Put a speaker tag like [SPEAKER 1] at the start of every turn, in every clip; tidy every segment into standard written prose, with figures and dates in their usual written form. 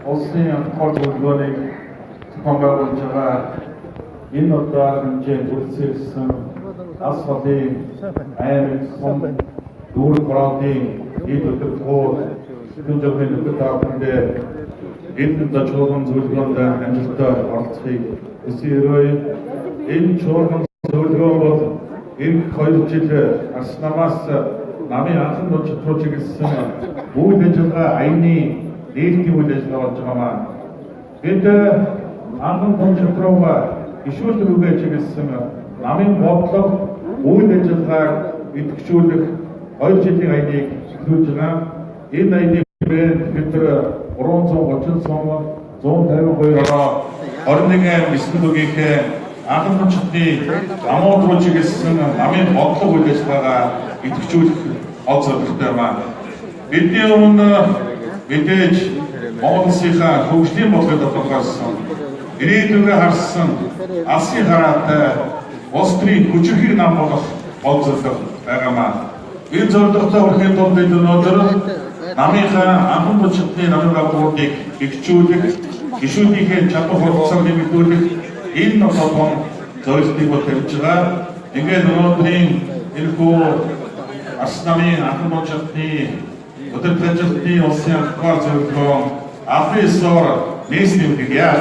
[SPEAKER 1] улсын хол зөвлөгөөнийг зохион байгуулж байгаа энэ удаа хэмжээ бүрдсэн ас холын аймаг сум дүүрэг браадын ид өдөртгөө сэтгэлжүйн нөхөд тааврын энэ дажгуурын зөвлөгөөнд амжилттай оролцохыг хүсье. Энэ чуулган зөвлөгөө бол энэ 2 жил Арс намаас намын анхан дурчид чиглэсэн үйл ажиллагаа аяны нээлтийн үйл ажиллагаа болж байгаамаа. Бид анхан дурчид руу ишүүл рүүгээ чиглэсэн намын бодлого үйл ажиллагааг идэвхжүүлэх 2 жилийн аяныг эхлүүлж байгаа. Энэ аяныг бид 330 сум 152 21 9-ийн анхан дурчидны амууд руу чиглэсэн намын бодлого үйл ажиллагаа идэвхжүүлэх ол зорилготой байна. Бидний өмнө мэдээж Монгол улсынхаа хөгжлийн бодлогыг тодорхойлсон, ирээдүгээ харсан алсын хараатай улс төрийн хүчирхэг нам болох ол зорилго байгаамаа. Энэ зорилготой хүрэхэд тулд бид өнөөдөр намынхаа анхан дурчидны намын байгууллагыг ихжүүлэх, гишүүдийнхээ чадвар хурцлыг нэмэгдүүлэх энэ толгойн зорилтыг барьж байгаа. Ингээд өнөөдрийн энэхүү Арс намын анхан дурчидны өдөр тажилтны улсын ахуй зөвлөгөө Африсоор нийслэмгийа.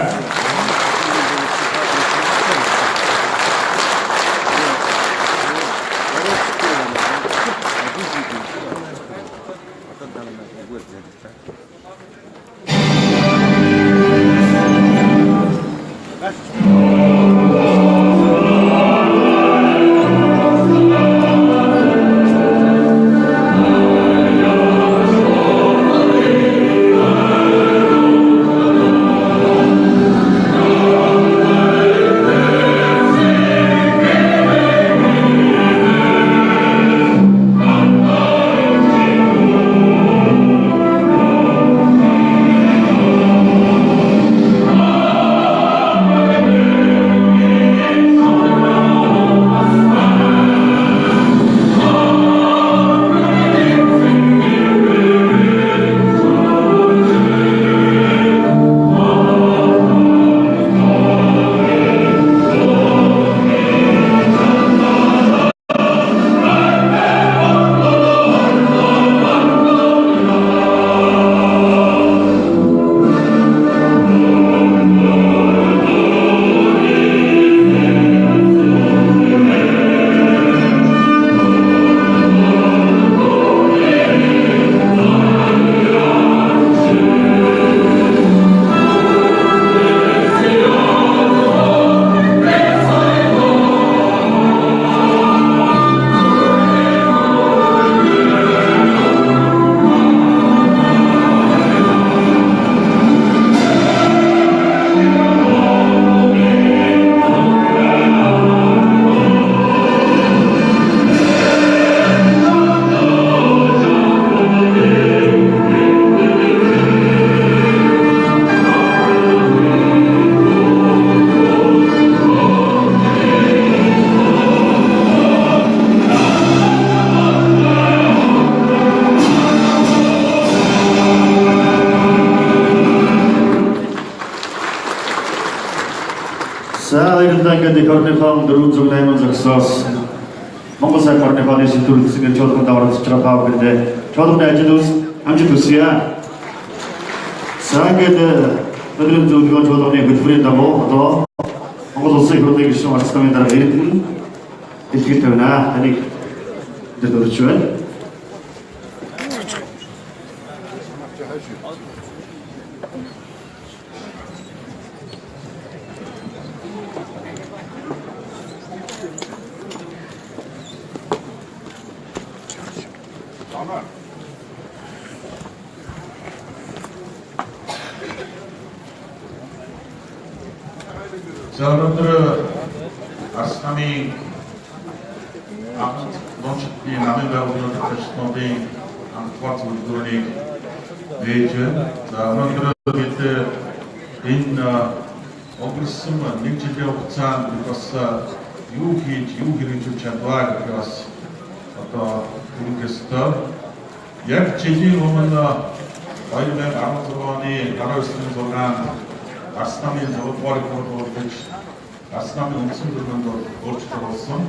[SPEAKER 2] Корнифон дөрвөн зогсоос Монгол Сайд Корнифоны сэтгүүлсэн чуулганд оролцож байгаа та бүхэндээ чуулганы ажил үс амжилт хүсье. Сагад өдрийн зөвлөгөө чуулганы хөтөлбөрийн дагуу одоо Монгол улсын хурлын гишүүн Арс намын дарга Эрдэнэ дэлгэр тавина. Таныг дөрөвч байна.
[SPEAKER 1] За өнөөдөр Арс намын анхан дурчидны намын байгууллагын төлөөлөлтийн анхаарал зөвлөгөөнийг нээж байна. За өнөөдөр бид энэ өнгөрсөн 1 жилийн хугацаанд бас юу хийж юу хэрэгжүүлж чадваа гэх бас одоо түрүүгээс яг жилийн өмнө 2016 оны 19-ны 6 Арс намын 6-р хүртэл Арс намын үндсэн дүрмэнд өөрчлөлт болсон.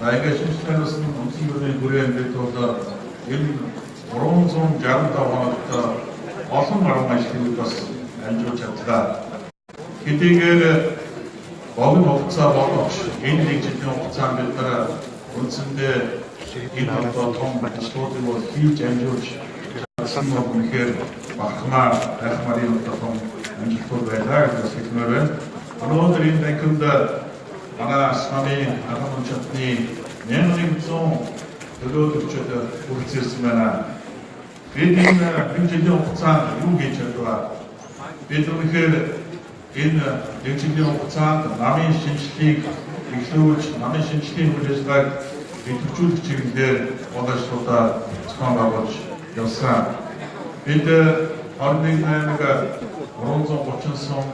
[SPEAKER 1] За ингээд шинжлэх ухааны үндсэн дүрмийн хүрээнд бол энэ 365 хоногт олон гаруй ажлыг бас амжуулж чадлаа. Хэдийгээр богино хугацаа боловч энэ нэг жилийн хугацаанд бид нар үндсэндээ энэ одоо том ажлуудыг бол хийж амжуулж чадсан нь үнэхээр бахмаар хайхмарын том амжилтууд байлаа гэж хэлмээр байна. Өнөөдөр энэ танхимд манай Асманы халамж чадны 1100 төлөөлөгчид хүрэлцсэн байна. Бид энэ жилийн хугацаанд юу хийж чадваа? Бид үнэхээр энэ жилийн хугацаанд намын шинжилгээг эхлүүлж, намын шинжилгээний үйл ажиллагааг идэвхжүүлэх чиглэлээр боловсруудаа зохион байгуулж явсан. Бид 21 330 сум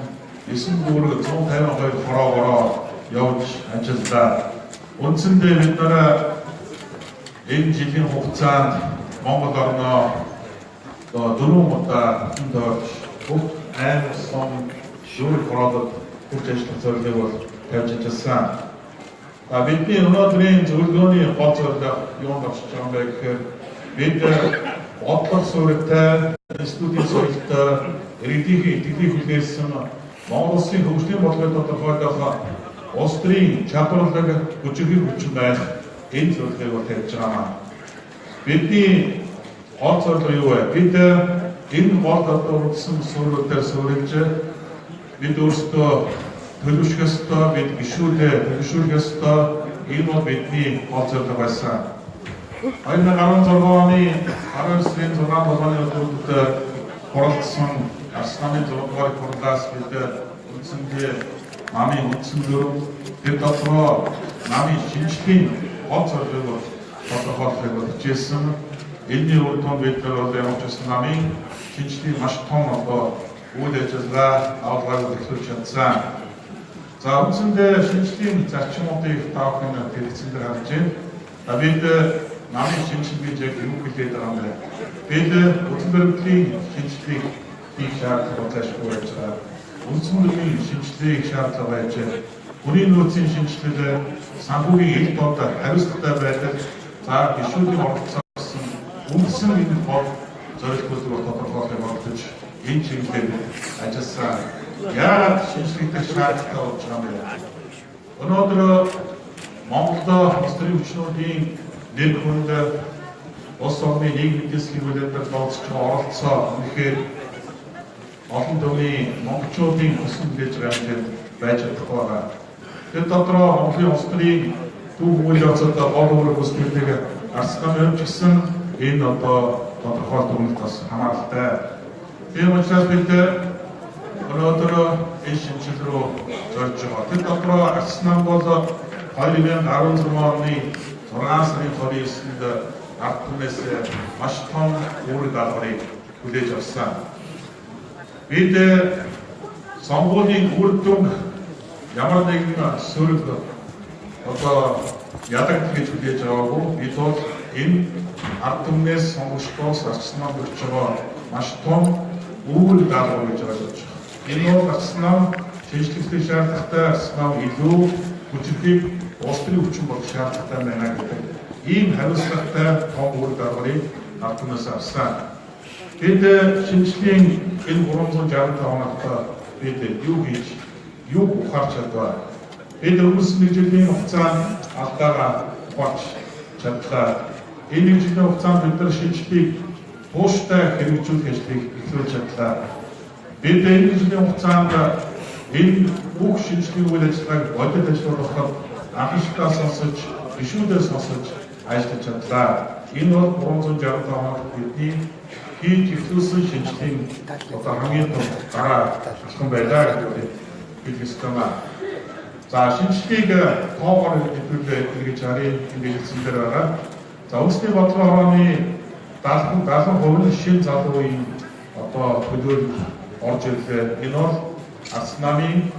[SPEAKER 1] 9 дүүрэг 152 хороогоороо явж ажиллаа. Үндсэндээ бид нар энэ жилийн хугацаанд Монгол орноо 4 удаа төвч бүх аймаг сум шүүр хороодод хүрч ажиллах зорилгыг бол тавьж ажилласан. Бидний өнөөдрийн зөвлөгөөний гол зорилго юу болж байгаа юм бэ гэхээр бид бодлого суурьтай институтын соёлтой иргэдийн итгэлийн хүлээсэн Монгол Улсын хөгжлийн бодлогыг тодорхойлох улс төрийн чадварлаг хүчирхэг хүчин байх энэ зорилгыг бол тавьж байгаа. Бидний гол зорилго юу вэ? Бид энэ гол тодорхойлсон суурьудаар суурилж бид өөрсдөө төлөвшөх ёстой, бид гишүүдээ ёстой. Энэ бол бидний гол зорилго байсан. 2016 оны 19-ний 6-7-ны өдрүүдэд хуралдсан Арс намын 6-р хурлаас бид үндсэндээ намын үндсэн дүрм тэр дотроо намын шинжилгээний гол зорилгыг тодорхойлохыг хичээсэн. Энэний үр дүнд бид явуулсан намын шинжилгээний маш том үйл ажиллагаа авалгааг эхлүүлж чадсан. За үндсэндээ шинжилгээний зарчмуудыг таахын хэрэгцээнд харж байна. Бид намын шинжилгээг яг юу хэлээд байгаа юм бэ? Бид хөтөлбөрийн шинжилгээг хийх шаардлага зайлшгүй байж байгаа. Үндсэн дүрмийн шинжилгээг шаардлага байж хүний нөөцийн шинжилгээ, санхүүгийн ил тод хариуцлагатай байдаг. За гишүүдийн оролцсон үндсэн энэ бол зорилготой тодорхойлох болгож энэ чиглэлээр ажилласан. Яагаад шинжилгээтэй шаардлагатай болж байгаа юм бэ? Өнөөдөр Монголд улс төрийн хүчнүүдийн нэр хүнд улс орны нийгмийн дэслэгийн хуулиар тооцож оролцоо үнэхээр олон төвийн монголчуудын хүсэл хүлээж байгаа юм байж чадахгүй байгаа. Тэр дотроо Монголын улс төрийн төв үйл явцад гол үүрэг үүсгэдэг Арс намын гэсэн энэ тодорхойлт үнэлт бас хамааралтай. Тийм учраас бид өнөөдөр энэ шинжилгээ рүү зорж байгаа. Тэр дотроо Арс нам бол 2016 оны 6 сарын 29-нд ард түмнээс маш том үүрэг алгарыг хүлээж авсан. Бид сонгуулийн үр дүн ямар нэгэн сөрөг ядагт гэж хүлээж байгаагүй. Бид бол энэ ард түмнээс сонгогчдоос Арс нам өгч байгаа маш том үүрэг алгар гэж ойлгож байгаа. Энэ бол Арс нам шинжилгээний шаардлагатай Арс нам илүү хүчирхэг улс төрийн хүчин болох шаардлагатай байна гэдэг ийм хариуцлагатай том үүрэг алгарыг ард түмнээс авсан. Бид шинжилгээний энэ 365 хоногт бид юу ухаарч чадваа? Бид өнгөрсөн нэг жилийн хугацаанд алдаагаа ухаарч чадлаа. Энэ нэг жилийн хугацаанд бид нар шинжилгээг тууштай хэрэгжүүлэх ажлыг эхлүүлж чадлаа. Бид энэ жилийн хугацаанд энэ бүх шинжилгээний үйл ажиллагааг бодит ажиллуулахад анхаарал сонсож, гишүүдээс сонсож ажиллаж чадлаа. Энэ бол 365 хоногт бидний хийж эхлүүлсэн шинжилгээний хамгийн том дараа алхам байлаа гэдэг бид хэвчээ. За шинжилгээг тоогоор хэлбэрээр гэж харин энэ хэлсэн дээр байгаа. За үндэсний бодлого хорооны 70% шин залуугийн төлөөлөл орж ирлээ. Энэ бол Арс намын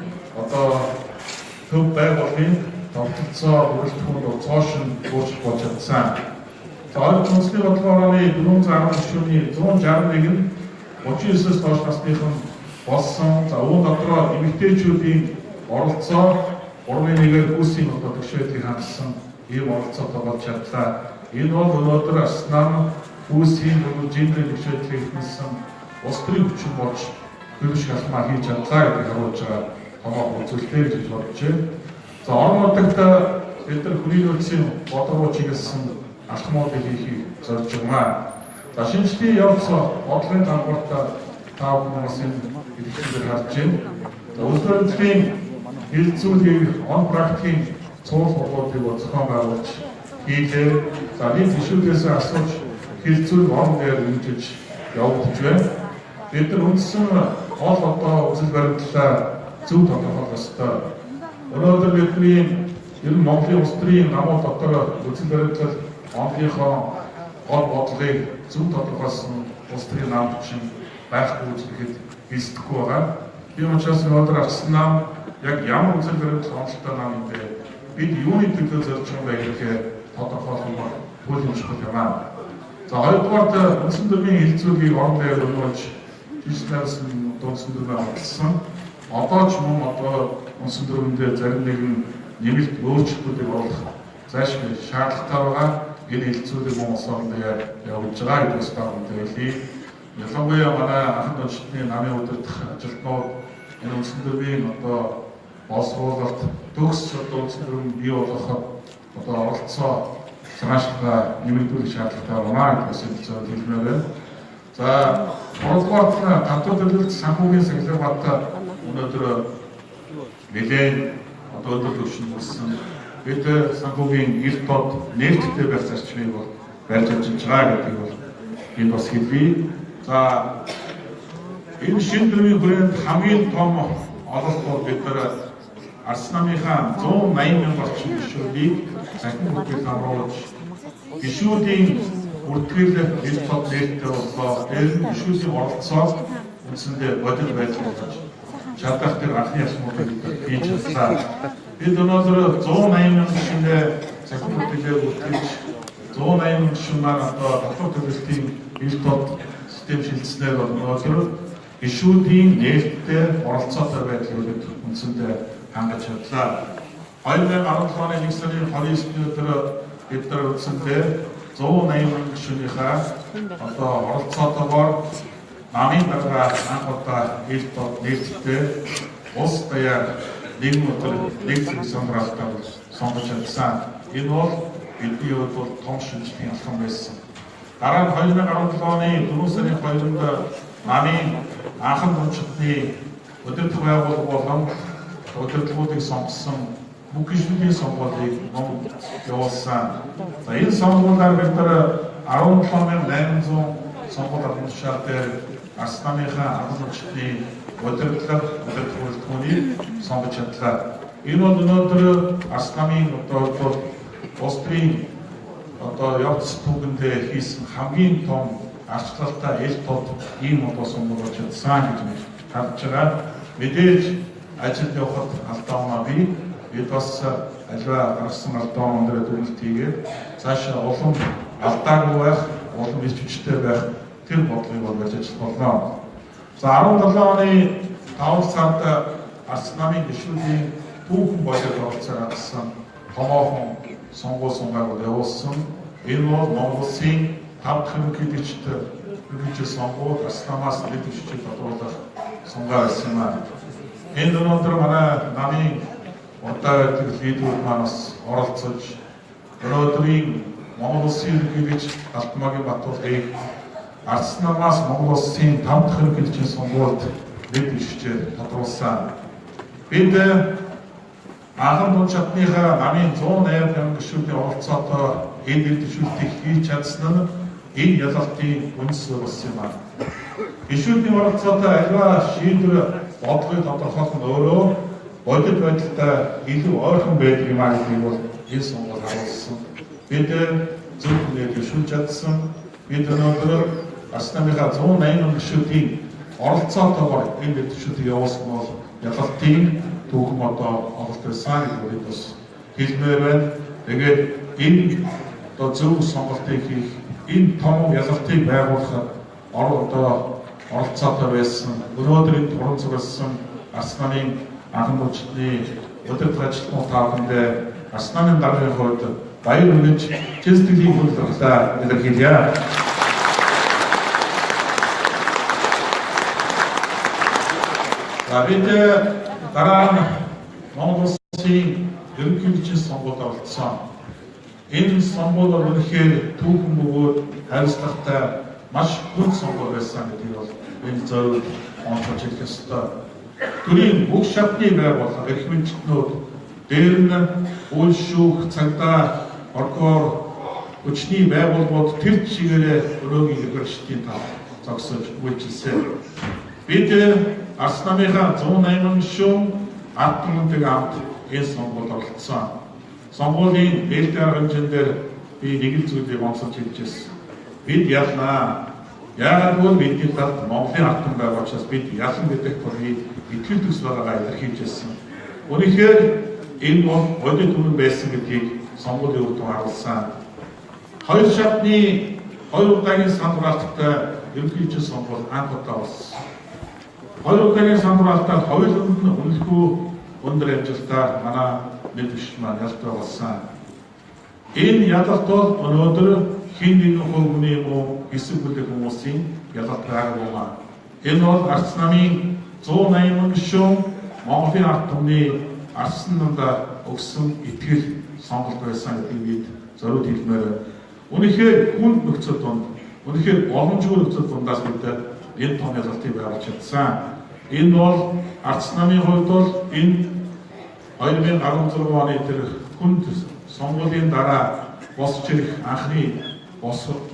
[SPEAKER 1] төв байгууллагын тогтолцоо бүрэлдэхүүн цоошин өөрчлөлт болж чадсан. За үндэсний бодлого хорооны 410 гишүүний 161 нь 39-с доош насныхан болсон. За үүн дотроо эмэгтэйчүүдийн оролцоо 3-1-ээр хүүсийн одоо төвшөөдгийг хангасан ийм оролцоотой болж чадлаа. Энэ бол өнөөдөр Арс нам хүүсийн гендерийн төвшөөдгийг хэлсэн улс төрийн хүчин болж хөрөш шалмаа хийж чадлаа гэдгийг харуулж байгаа томоохон үзүүлэлт гэж бодож байна. За орон нутагт бид нар хүний нөөцийн бодлого чиглэсэн алхмуудыг хийхийг зорж байна. За шинжлэлийн явц бодлогын дампуурт та бүхэн хэлхийгээр харж байна. За улсөрийн хилцүүлгийг он практикийн цуул бодлогыг зохион байгуулж хийлээ. За нэг ишүүдээс асууж хилцүүл он дээр үнэлж явагдаж байна. Бид нар үндсэн гол одоо үзэл баримтлалаа зөв тодорхойлох ёстой. Өнөөдөр бидний ер нь Монголын улс төрийн намууд дотор үзэл баримтлал онгийнхоо гол бодлогыг зөв тодорхойлсон улс төрийн намд чинь байхгүй үзэхэд хэлцэхгүй байгаа. Тийм учраас өнөөдөр Арс нам яг ямар үзэл баримтлал онцлогтой нам юм бэ? Бид юуны төлөө зорж байгаа вэ гэхээр тодорхойлох нь төлөвлөмжгүй юм аа. За хоёрдугаар үндсэн төрийн хилцүүлгийг орон дээр өргөж жишээс үндсэн төрөөр хатсан. Одоо ч мөн одоо үндсэн төрөндөө зарим нэгэн нэмэлт өөрчлөлтүүдийг оруулах зайлшгүй шаардлагатай байгаа. Энэ хилцүүлэг мөн улс орон дээр явуулж байгаа гэдгээс таамаг хэлье. Ялангуяа манай анхан дончдны намын удирдах ажилтнууд энэ үндсэн төрийн одоо боловсруулалт төгсч одоо үндсэн төрийн бий болгоход одоо оролцоо санаачлалаа нэмэгдүүлэх шаардлагатай байна гэдгээс хэлмээр байна. За гуравдугаар гадаад төлөвлөлт санхүүгийн сахилгаан өнөөдөр нэлээд одоо өндөр түвшинд болсон. Бид санхүүгийн эрт тод нээлттэй байх зарчмыг бол барьж ажиллаж байгаа гэдгийг бол энд бас хэлье. За энэ шинэ төрлийн хүрээнд хамгийн том ололт бол бид нар Арс намынхаа 180 мянган орчим гишүүдийг захин бүтээл хамруулж гишүүдийн бүртгэл эрт тод нээлттэй боллоо. Тэр нь гишүүдийн оролцоо үндсэндээ бодит байдал болж чадах тэр анхны асуултыг хийж чадлаа. Бид өнөөдөр 180 мянган гишүүнээ захин бүтээлээр бүртгэж 180 мянган гишүүн маань одоо татвар төлөлтийн эрт тод систем шилжснээр өнөөдөр гишүүдийн нээлттэй оролцоотой байдлыг үндсэндээ хангаж чадлаа. 2017 оны 1 сарын 29-ний өдөр бид нар үндсэндээ 180 мянган гишүүнийхээ одоо оролцоотойгоор намын дарга анх удаа эрт тод нээлттэй улс даяар нэгэн өдөр нэгэн сонгуультай сонгож чадсан. Энэ бол бидний хувьд бол том шинжлэхийн алхам байсан. Дараа нь 2017 оны 4 сарын 2-нд намын анхан дончдны удирдах байгууллага болон удирдлагуудыг сонгосон бүх гишүүдийн сонгуулийг мөн явуулсан. За энэ сонгуулиар бид нар 17,800 сонгууль авах тушаал дээр Арс намынхаа анхан дончдны удирдлага үйлдвэрлэлтгүүнийг сонгож чадлаа. Энэ бол өнөөдөр Арс намын одоо улс төрийн одоо явц түгэндээ хийсэн хамгийн том арчлалтай эл тод ийм одоо сонгуул болж чадсан гэж харж байгаа. Мэдээж ажилд явахад алдаа оноо бий. Бид бас аливаа гарсан алдаа оноо дээр төлөлт хийгээд цаашаа улам алдаагүй байх, улам их хүчтэй байх тэр бодлогыг бол барьж ажиллах болно. За 17 оны 5 сард Арс намын гишүүдийн түүхэн бодлого оролцоо гаргасан томоохон сонгуул сунгаар явуулсан. Энэ бол Монгол Улсын 5 дахь ерөнхийлөгчд сонгуул Арс намаас дэд түвшинг тодруулах сунгаар байсан юм аа. Энэ өнөөдөр манай намын удаа байдаг лидерүүд маань бас оролцож өнөөдрийн Монгол Улсын ерөнхийлөгч Алтмаагийн Батболыг Арс намаас Монгол Улсын 5 дахь ерөнхийлөгчийн сонгуульд дэд түвшингээр тодруулсан. Бид анхан дунд чадныхаа намын 180 мянган гишүүдийн оролцоотой энэ дэд түвшинтийг хийж чадсан нь энэ ялалтын үндэс болсон юм аа. Гишүүдийн оролцоотой аливаа шийдвэр бодлогыг тодорхойлох нь өөрөө бодит байдалтай илүү ойрхон байдаг юм аа гэдгийг бол энэ сонгуул харуулсан. Бид зөв хүнээр гишүүж чадсан. Бид өнөөдөр Арс намынхаа 180 мянган гишүүдийн оролцоотойгоор энэ дэд түвшинтийг явуулсан бол ялалтын түүхэн одоо ололт байсан гэдгийг бас хэлмээр байна. Тэгээд энэ одоо зөв сонголтыг хийх, энэ том ялалтыг байгуулахад одоо оролцоотой байсан. Өнөөдрийн туран зурсан Арс намын анхан мужидны өдөрт ажилтнууд таавхандаа Арс намын даргын хувьд баяр хүргэж чэстгэлийн хүлээлтээ илэрхийлье. Бид дараа нь Монгол Улсын ерөнхийлөгчийн сонгуульд оролцсон. Энэ сонгуул үнэхээр түүхэн бөгөөд хариуцлагатай маш хүнд сонгуул байсан гэдгийг бол энэ зөв онцолж хэлэх ёстой. Төрийн бүх шатны байгууллага эрх мэдчднүүд дээр нь үйл шүүх, цагдаа, прокурор, хүчний байгууллагууд тэр чигээрээ өрөөгийн хэрэгжлтийн тав зогсож үйлчилсэн. Бид Арс намынхаа 180 гишүүн ардтмуудыг авд энэ сонгуульд оролцсон. Сонгуулийн ээлтэй арга хэмжээндээр би нэг л зүйлийг онцолж хэлж байсан. Бид ялнаа. Яагаад гэвэл бидний талд Монголын ардтан байгаа учраас бид ялан гэдэг төрлийн итгэл төс байгаагаа илэрхийлж байсан. Үнэхээр энэ бол бодит үнэн байсан гэдгийг сонгуулийн үр дүн харуулсан. Хоёр шатны хоёр удаагийн сандралттай ерөнхийлөгчийн сонгуул анх удаа болсон. Хоёр удаагийн сандралтаар хоёуланд нь үнэлэхгүй өндөр амжилтаар манай нэг биш маань ялтай болсон. Энэ ялалт бол өнөөдөр хин нэгэн хүний юм уу хэсэг бүлэг хүмүүсийн ялалт байгаагүй маа. Энэ бол Арс намын 180 гишүүн Монголын ард түмний Арс намд өгсөн итгэл сонголт байсан гэдгийг бид зориуд хэлмээр. Үнэхээр хүнд нөхцөл донд, үнэхээр боломжгүй нөхцөл дундаас бид энэ том ялалтыг байгуулж чадсан. Энэ бол Арс намын хувьд бол энэ 2016 оны тэр хүнд сонгуулийн дараа босч ирэх анхны босоод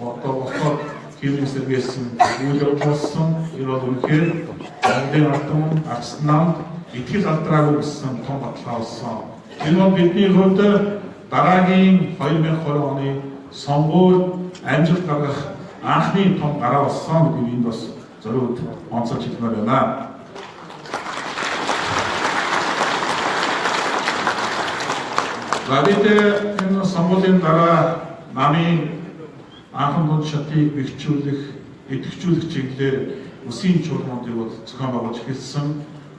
[SPEAKER 1] хэвлэл сэргээсэн үйл явдал болсон. Энэ бол үнэхээр Монголын ард түмэн Арс намд итгэл алдраагүй гэсэн том баталгаа болсон. Энэ бол бидний хувьд дараагийн 2020 оны сонгуульд амжилт гаргах анхны том гараа болсон гэдгийг энд бас зориуд онцолж хэлмээр байна. Бид энэ сонгуулийн дараа намын анхан дунд шатыг бэхжүүлэх, идэвхжүүлэх чиглэлээр үсгийн чуулгануудыг бол зохион байгуулж эхэлсэн.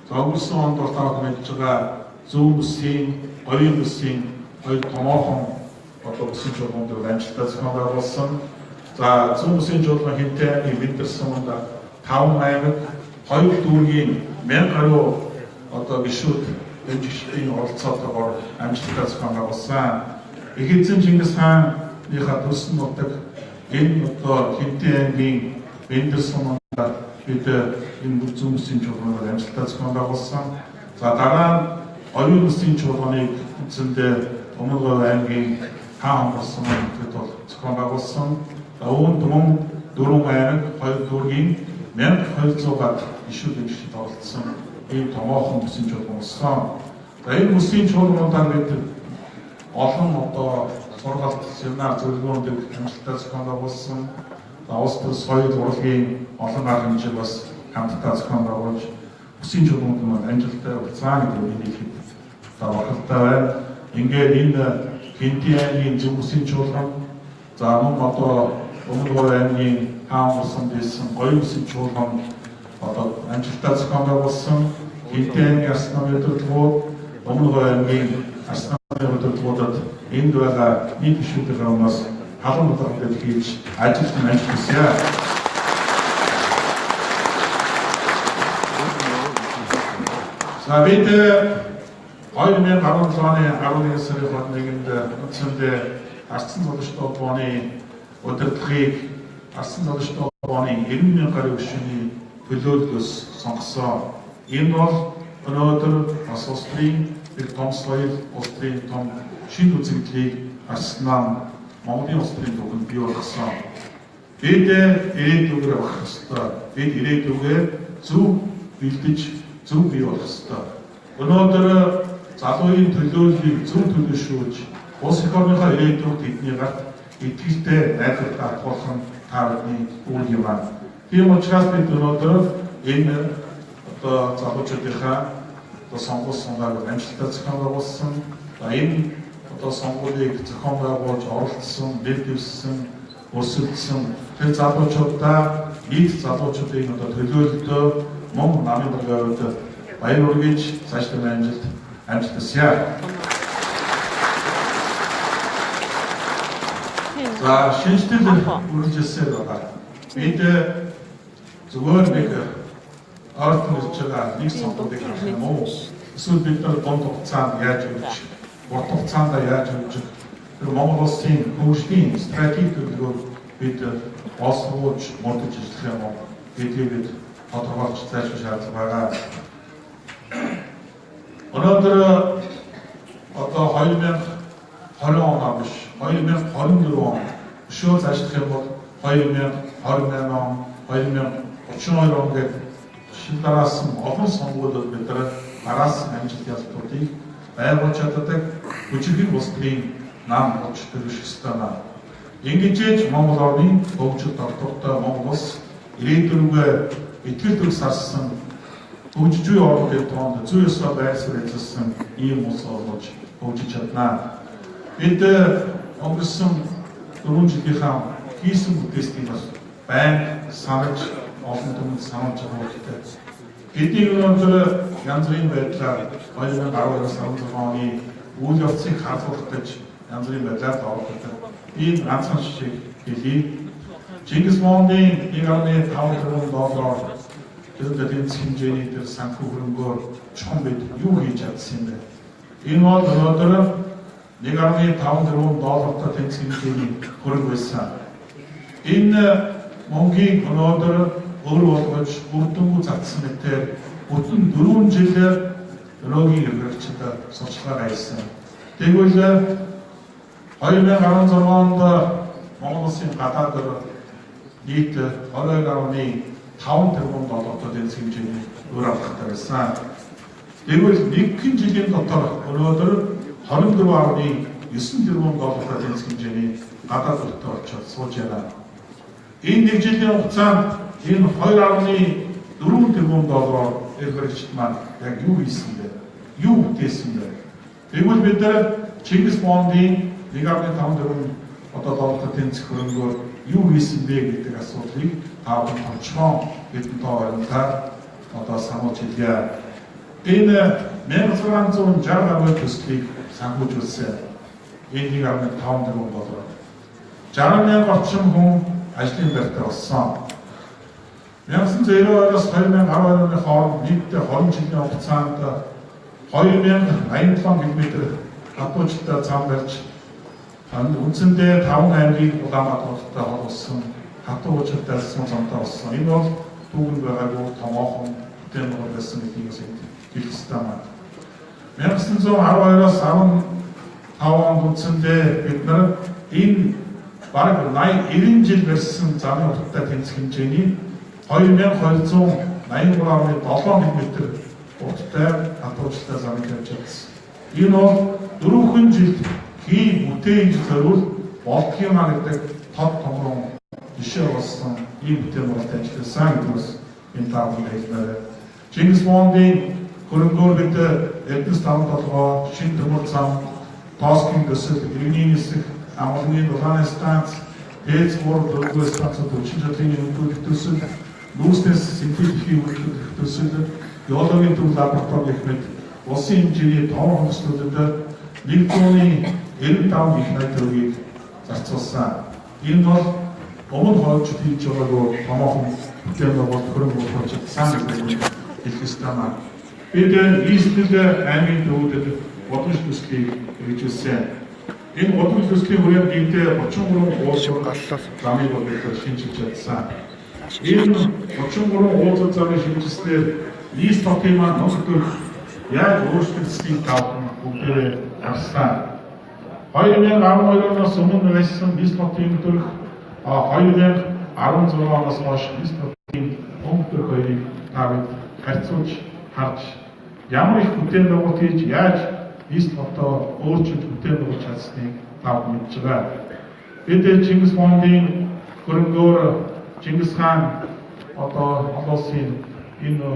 [SPEAKER 1] Өнгөрсөн онд бол таах мэдж байгаа зүүн үсгийн, оюун үсгийн хоёр томоохон үсгийн чуулгануудыг амжилттай зохион байгуулсан. За зүүн үсгийн чуулган хинтээ Винтерсонд 5 аймаг, 2 дүүргийн 1000 гаруй гишүүд дэмжигчдийн оролцоотойгоор амжилттай зохион байгуулсан. Их эзэн Чингис хааныхаа төрсөн нутаг энэ хинтээ аймгийн Винтерсонд бид энэ зүүн үсгийн чуулганыг амжилттай зохион байгуулсан. За дараа нь оюун үсгийн чуулганыг эзэндээ Өмнөд аймгийн хаан болсон гэдэгт бол зохион байгуулсан. Өвөн түмэн 4 аймаг, 2 дүүргийн 1200 гишүүд дэмжигчид оролцсон. ийм томоохон үсгийн чуулган болсон. За энэ үсгийн чуулгануудаар бид олон сургалт, семинар зөвлөгөөнүүдийг амжилттай зохион байгуулсан. Улс төр соёл урлагийн олон арга хэмжээг бас хамтдаа зохион байгуулж үсгийн чуулганууд маань амжилттай явуулсан гэдэг үнийг хэлэхэд бахалтай байна. Ингээд энэ Хинтээ аймгийн зөв үсгийн чуулган, за мөн Өмнөд аймгийн хаан болсон байсан гоё үсгийн чуулган амжилттай зохион байгуулсан. Хинтээ аймгийн Арс намын удирдлагууд, Өмнөд аймгийн Арс намын удирдлагуудад энд байгаа нийт гишүүдийн өмнөөс халуун удирдлагыг хийж ажиллаж хүсье. За бид 2017 оны 11 сарын 21-нд үндсэндээ Ардсан цолжтой холбооны удирдлагыг Ардсан цолжтой холбооны 90,000 гаруй гишүүний төлөөлөлөөс сонгосон. Энэ бол өнөөдөр бас улс төрийн том соёл, улс төрийн том шинэ үзэгдлийг Арс нам Монголын улс төрийн түүхэнд бий болгосон. Бид ирээдүгээр авах ёстой. Бид ирээдүгээр зөв бэлдэж, зөв бий болох ёстой. Өнөөдөр залуугийн төлөөллийг зөв төлөвшүүлж, улс их орныхоо ирээдүйд тэдний гарт итгэлтэй найдвартай хатгуулах нь та бидний үйл юм аа. Тийм учраас бид өнөөдөр энэ залуучуудынхаа сонгуулийг амжилттай зохион байгуулсан. Энэ сонгуулийг зохион байгуулж оролцсон, бэлтгэсэн, өрсөлдсөн тэр залуучуудаа нийт залуучуудын одоо төлөөлөлтөө мөн намын төлөөлөлд баяр хүргэж цаашдын амжилт хүсье. За шинжлэл үргэлжилсээр байгаа. Бид зүгээр нэг ордон ирж байгаа нэг сонгуульд харах юм уу? Эсвэл бид нар дунд хугацаанд яаж үрж, урт хугацаанд яаж үрж, тэр Монгол улсын хөгжлийн стратеги төлөвлөгөөг бид боловсруулж модж ажиллах юм уу? Гэдгийг бид тодорхойлж зайлшгүй шаардлага байгаа. Өнөөдөр одоо 2020 он биш, 2024 он өшөө зайлшгүй юм бол 2028 он, 2032 он гэдэг шин дараасан олон сонгуулиуд бид араас амжилт ялтуудыг байгуулж чаддаг хүчирхэг улс төрийн нам болж төрөх ёстой байна. Ингэж Монгол орны хөгжил тогтвортой Монгол улс ирээдүйгээ итгэл төрс арсан хөгжиж буй орнуудын тоонд зүй ёстой байр суурь эзэлсэн ийм улс болж хөгжиж чадна. Бид өнгөрсөн 4 жилийнхаа хийсэн бүтээснийг бас байн санаж олон түмэнд сануулж байгаа хэрэгтэй. Бидний өнөөдөр янз бүрийн байдлаар 2012 оны үйл явцыг харуулж янз бүрийн байдлаар тоогддог. Энэ ганцхан шиг хэлий. Чингис Монголын 1.5 тэрбум доллар гэдэг хэмжээний тэр санхүү хөрөнгөөр чухам бид юу хийж чадсан юм бэ? Энэ бол өнөөдөр 1.5 тэрбум доллартай тэнцэх хэмжээний хөрөнгө байсан. Энэ Монголын өнөөдөр өөр болгож бүрдэнгүй зарцсан мэтээр бүтэн 4 жилээр өрөөгийн хэрэгчид сурчлагаа хийсэн. Тэгвэл 2016 онд Монгол улсын гадаад нийт 22.5 тэрбум доллартай тэнцэх хэмжээний өөр авахтай байсан. Тэгвэл нэг жилийн дотор өнөөдөр 24.9 тэрбум доллартай тэнцэх хэмжээний гадаад өртөө очоод сууж байна. Энэ нэг жилийн хугацаанд энэ 2.4 тэрбум доллараар эрхлэгчд маань яг юу хийсэн бэ? Юу бүтээсэн бэ? Тэгвэл бид нар Чингис Монголын 1.5 тэрбум одоо доллартай тэнцэх хөрөнгөөр юу хийсэн бэ гэдэг асуудлыг тааван томчхон хэдэн тоо баримтаар одоо сануулж хэлье. Энэ 1660 гаруй төслийг санхүүжүүлсэн. Энэ 1.5 тэрбум доллар. 60,000 орчим хүн ажлын байртаа болсон. 1992-оос 2012 оны хооронд нийтдээ 20 жилийн хугацаанд 2087 км хатуучлалтай зам барьж үндсэндээ 5 аймгийг Улаанбаатартай холбосон хатуу уучлалтай алсан замтай болсон. Энэ бол түүхэнд байгаагүй томоохон бүтээн байсан гэдгийг хэлэх ёстой байна. 1912-оос 15 онд үндсэндээ бид нар энэ бараг 80-90 жил барьсан замын урттай тэнцэх хэмжээний 2283.7 км урттай хатуучлалтай замыг тавьж чадсан. Энэ бол 4 жил хий бүтээн зориул болдгийм гэдэг тод томрон жишээ болсон ийм бүтээн байгуулалт ажилласан гэдгээс энэ таавал хэлмээр. Чингис Монголын хөрөнгөөр бид Эрдэнэс таван толгой, Шин төмөр зам, Тооскын төсөл, Иргэний нисэх, Амгалны дулааны станц, Дээд Цуврал дөрвөн станцууд хүчин чадлын нөхцөл төсөл, Нүүснээс синтетикийн үйлдвэрлэх төсөл, геологийн төв лаборатори гэх мэт улсын хэмжээний том хомсдлуудад 1.95 их найт төгрөгийг зарцуулсан. Энэ бол өмнө хойч хийж байгаагүй томоохон бүтээн байгуулалт хөрөнгө оруулалт чадсан гэдэг хэлэх ёстой байна. Бид Ийстэл аймгийн төвүүдэд бодгоч төслийг хэрэгжүүлсэн. Энэ бодгоч төслийн хүрээнд нийтдээ 33 уулзалт замыг бодлоход шинжилж чадсан. Энэ 33 уулзалт замын шинжилснээр Ийс хотын маань нөхцөл яг өөрчлөлтийг тааван бүгдээ харсан. 2012-оос өмнө байсан Ийс хотын төрх 2016 оноос хойш Ийс хотын өмтөр хоёрыг тааван харьцуулж харж ямар их бүтээн байгуулалт хийж яаж Ийс хотоо өөрчилж бүтээн байгуулж чадсныг тааван мэдж байгаа. Бид Чингис Монголын хөрөнгөөр Чингис хаан одоо Олонсын энэ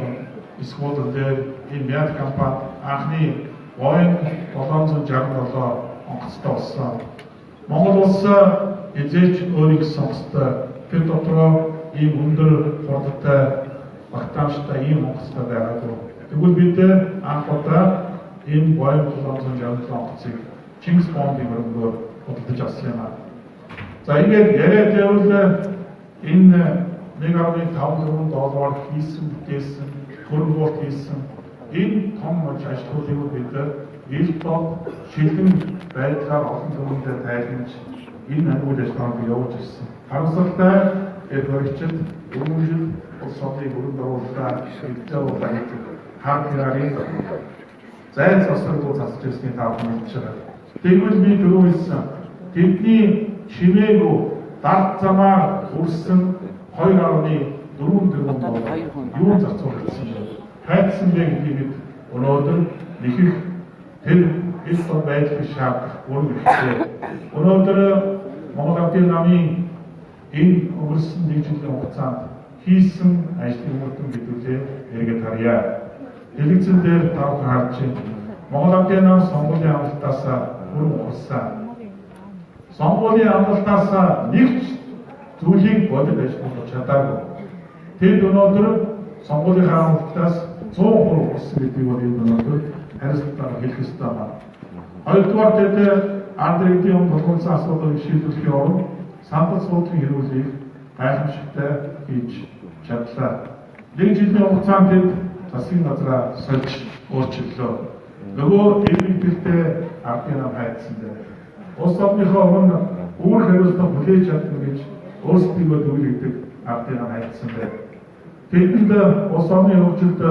[SPEAKER 1] сквадр дээр энэ мяд компани анхны Boeing 767 онгоцтой болсон. Монгол улс эзэж өөрийг сонгостой тэр дотроо ийм өндөр хурдтай багтаамжтай ийм онгоцтой байгаагүй. Тэгвэл бид анх удаа энэ Boeing 767 онгоцыг Чингис Бондын хөрөнгөөр худалдаж авсан юм. За ингээд яриад явбал энэ $1.5 хийсэн бүтээсэн хөрөнгөөрт хийсэн энэ том ажилтнуудыг бид Илтод шилэн байдлаар олон хүмүүстээ тайлбарж энэ агуул ажиллагааг явуулж ирсэн. Харамсалтай эрхлэгчид өмнөд улс орны хөрөнгө оруулалтаар шилжүүлээд хаалтгарын зайн засваргүй засаж ирсний таавар мэдж байгаа. Тэгвэл би түрүүнсэн тэдний чимээгүй дард замаар үрсэн 2.4 тэрбум юу зарцуулсан бэ? Хайцсан бэ гэдгийг өнөөдөр нэхэх тэр элбэг байдлыг шаардлагагүй хэрэгтэй. Өнөөдөр Монгол Ардын намын энэ өнгөрсөн нэг жилийн хугацаанд хийсэн ажлын үрдэн бидүүлээ эргээд харъя. Телевизэн дээр тав харж Монгол Ардын нам сонгуулийн амлалтаас хүрэн ухсан. Сонгуулийн амлалтаас нэг зүйлийг бодож ажиллах чадаагүй. Тэд өнөөдөр сонгуулийн амлалтаас 100% болсон гэдгийг өнөөдөр хариуцлагатайгаар хэлэх ёстой байна. Хоёрдугаар тэд Андрейдийн тулгуурласан асуудлыг шийдвэрлэхийн оронд санал суудлын хэрэглийг гайхамшигтай хийж чадлаа. Нэг жилийн хугацаанд тэд засгийн газраа сольж өөрчлөлөө. Нөгөө иргэдтэй ардын нам хайцсан дээр. Улс орныхоо өмнө үүр хариуцлага хүлээж чадна гэж өөрсдийгөө дүгнэлдэг ардын нам хайцсан дээр. Тэдэнд улс орны хөгжилд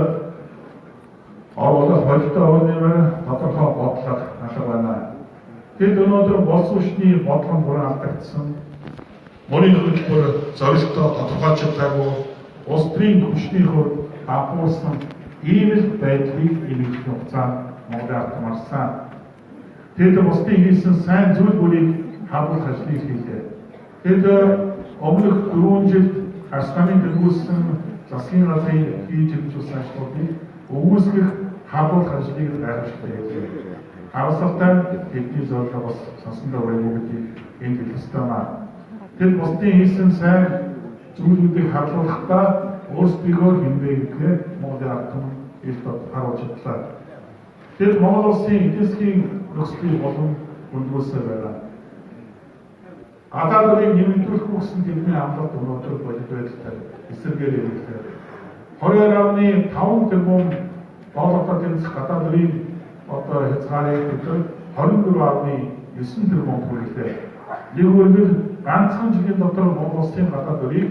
[SPEAKER 1] оруулах болтой өнөмөр тодорхой бодлого алга байна. Тэд өнөөдөр боловсруучны бодлого бүрэн алдагдсан. Мөрийн хөтөлбөр зорилтоо тодорхойлчихтайгүй улс төрийн хүчний хөр дампуурсан ийм л байдлыг эмгэх хугацаанд Монгол ард марсан. Тэд бусдын хийсэн сайн зүйл бүрийг хадгалах ажлыг хийлээ. Тэд өмнөх 4 жилд Арс намын дөрвөлсөн засгийн газрын хийж хэрэгжүүлсэн ажлуудыг өгөөсгөх хадгалах ажлыг гайхамшигтай хийлээ. Харамсалтай тэдний зорилго бас сонсондоо байгаагүй гэдгийг энд хэлэх ёстой байна. Тэд бусдын хийсэн сайн зүйлүүдийг хадгалахдаа өөрсдийгөө хэмбэ гэхээр Монголын ард түмэн илтод харуулж чадлаа. Тэд Монгол улсын эдийн засгийн нөхцөлийг болон өндгөөсөө байгаа. Гадаад өрийг нэмэгдүүлэх гэсэн тэдний амлалт өнөөдөр бодит байдалтай эсэргээр явагдав. 2.5 тэрбум доллартай тэмцэх гадаад өрийн одоо хязгаарыг төлөв 24.9 тэрбум хүлээлээ. Нэгдүгээр ганцхан жилийн дотор Монгол улсын гадаад өрийг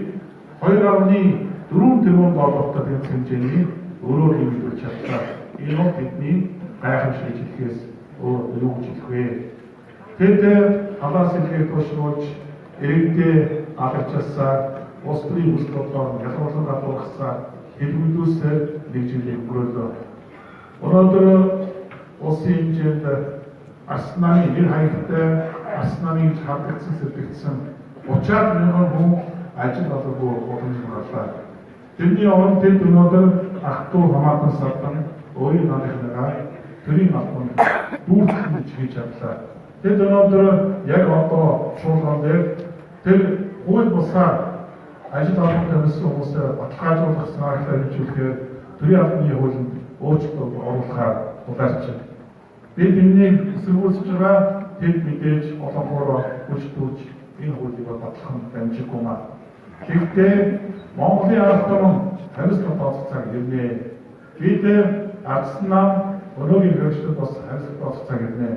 [SPEAKER 1] 2.4 тэрбум доллартай тэмцэх хэмжээний өрөөр нэмэгдүүлж чадлаа. Энэ бол бидний гайхамшигт хэлхээс өөр юу гэж хэлэх вэ? Тэд халаас илгээ тушруулж иргэдээ алгачаасаа улс төрийн хүслээр ялгарлан гадуурхсаар хэлбэлдүүлсээр нэг жилийн өнгөрөөлөө. Өнөөдөр улсын хэмжээнд Арс намын нэр хаягтай Арс намын хадгалсан сэтгцэн 30 мянган хүн ажил олгогүй боломжтой боллоо. Тэрний оронд тэд өнөөдөр ах トゥ хамаатан сардан өөрийн намынхаа төрийн албанд дүүрэх хийж чадлаа. Тэд өнөөдөр яг одоо шуулган дээр тэр хууль бусаар ажил олгоход өссөн хүмүүсээ баталгаажуулах санаатай хэмжүүлэхээр төрийн албаны хуулинд өөрчлөлт оруулахаар тулаарч байна. Бид энэнийг эсэргүүцэж байгаа тэд мэдээж олонхоор хүчтүүлж энэ хуулийг батлах нь дамжиггүй маа. Гэхдээ Монголын ард түмэн хариуцлага тооцох цаг ирнэ. Бид Арс нам өнөөгийн хэрэгжлүүд бас хариуцлага тооцох цаг ирнэ.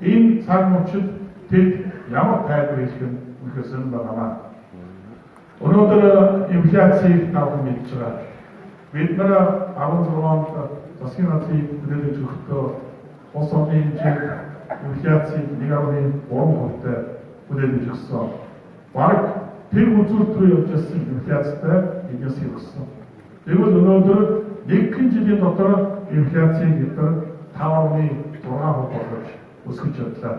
[SPEAKER 1] Энэ цаг мөчид тэд ямар тайлбар хэлэх нь үнэхээр сонирхол байна. Өнөөдөр инфляцийг тавхан мэдж байгаа. Бид нар 16 онд засгийн газрын мэдээлэл өгөхдөө улс орны хэмжээнд инфляцийг 1.3%-тай хүлээж өгсөн. Бараг тэр үзүүлэлтээр явж ирсэн инфляцтай эднээс өгсөн. Тэгвэл өнөөдөр нэг жилийн дотор инфляцийг бид 5.6% болгож өсгөж чадлаа.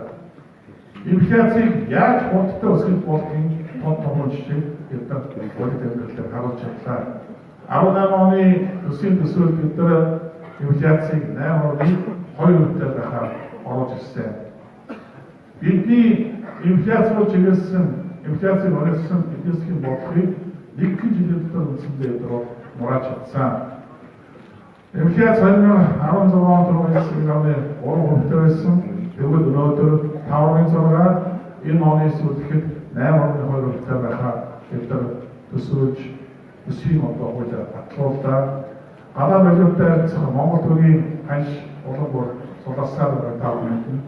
[SPEAKER 1] Инфляцийг яаж хурдтай өсгөх болохын том жишээ бид бодит амьдралаар харуулж чадлаа. 18 оны төсвийн төсвөл бид инфляцийг 8.2%-тай байхаар оруулж ирсэн. Бидний инфляцийг чиглэсэн инфляцийг онцлсон эдийн засгийн бодлогыг нэг жилийн үндсэндээ 몰아쳤다. 이렇게 저희는 16번 들어가겠습니다. 오늘 공대에서 여기 눈어들 타오면서가 일본에서 어떻게 내원을 하려고 했다가 일단 수지 수임업도 오자 바틀었다. 아다 매일 때 몽골들이 한시 오른볼 소다사를 타고 있는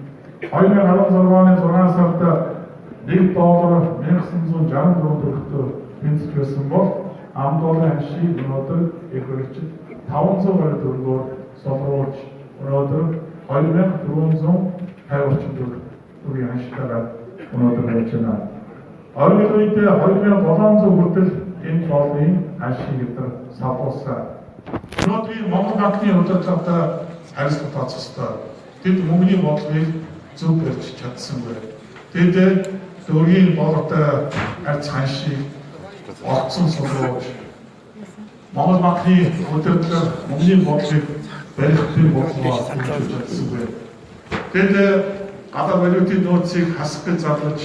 [SPEAKER 1] 얼마 가는 전반에 전화했을 때 닉도를 맹승준 장도들도 인스트레스는 뭐 아무도 한시 눈어들 이거를 다원석을 들고 서로 오늘들 얼마 들어온 종 해오신들 우리 한시다가 오늘들 했잖아. 얼마도 이때 얼마 보상석 그때 인포이 한시기들 사포사. 오늘들이 뭔가 같은 어쩌다 할수 없었다. 뒤도 몸이 먹기 좀ber치 쳤은 거야. 뒤에 우리 먹었다 할 찬시 억순 서로 Монгол банкны өдөртөл өмнгийн бодлыг барихтын бодлоо хэрэгжүүлсэн байна. Тэгэд гадаа валютын нөөцийг хасах гэж зарлаж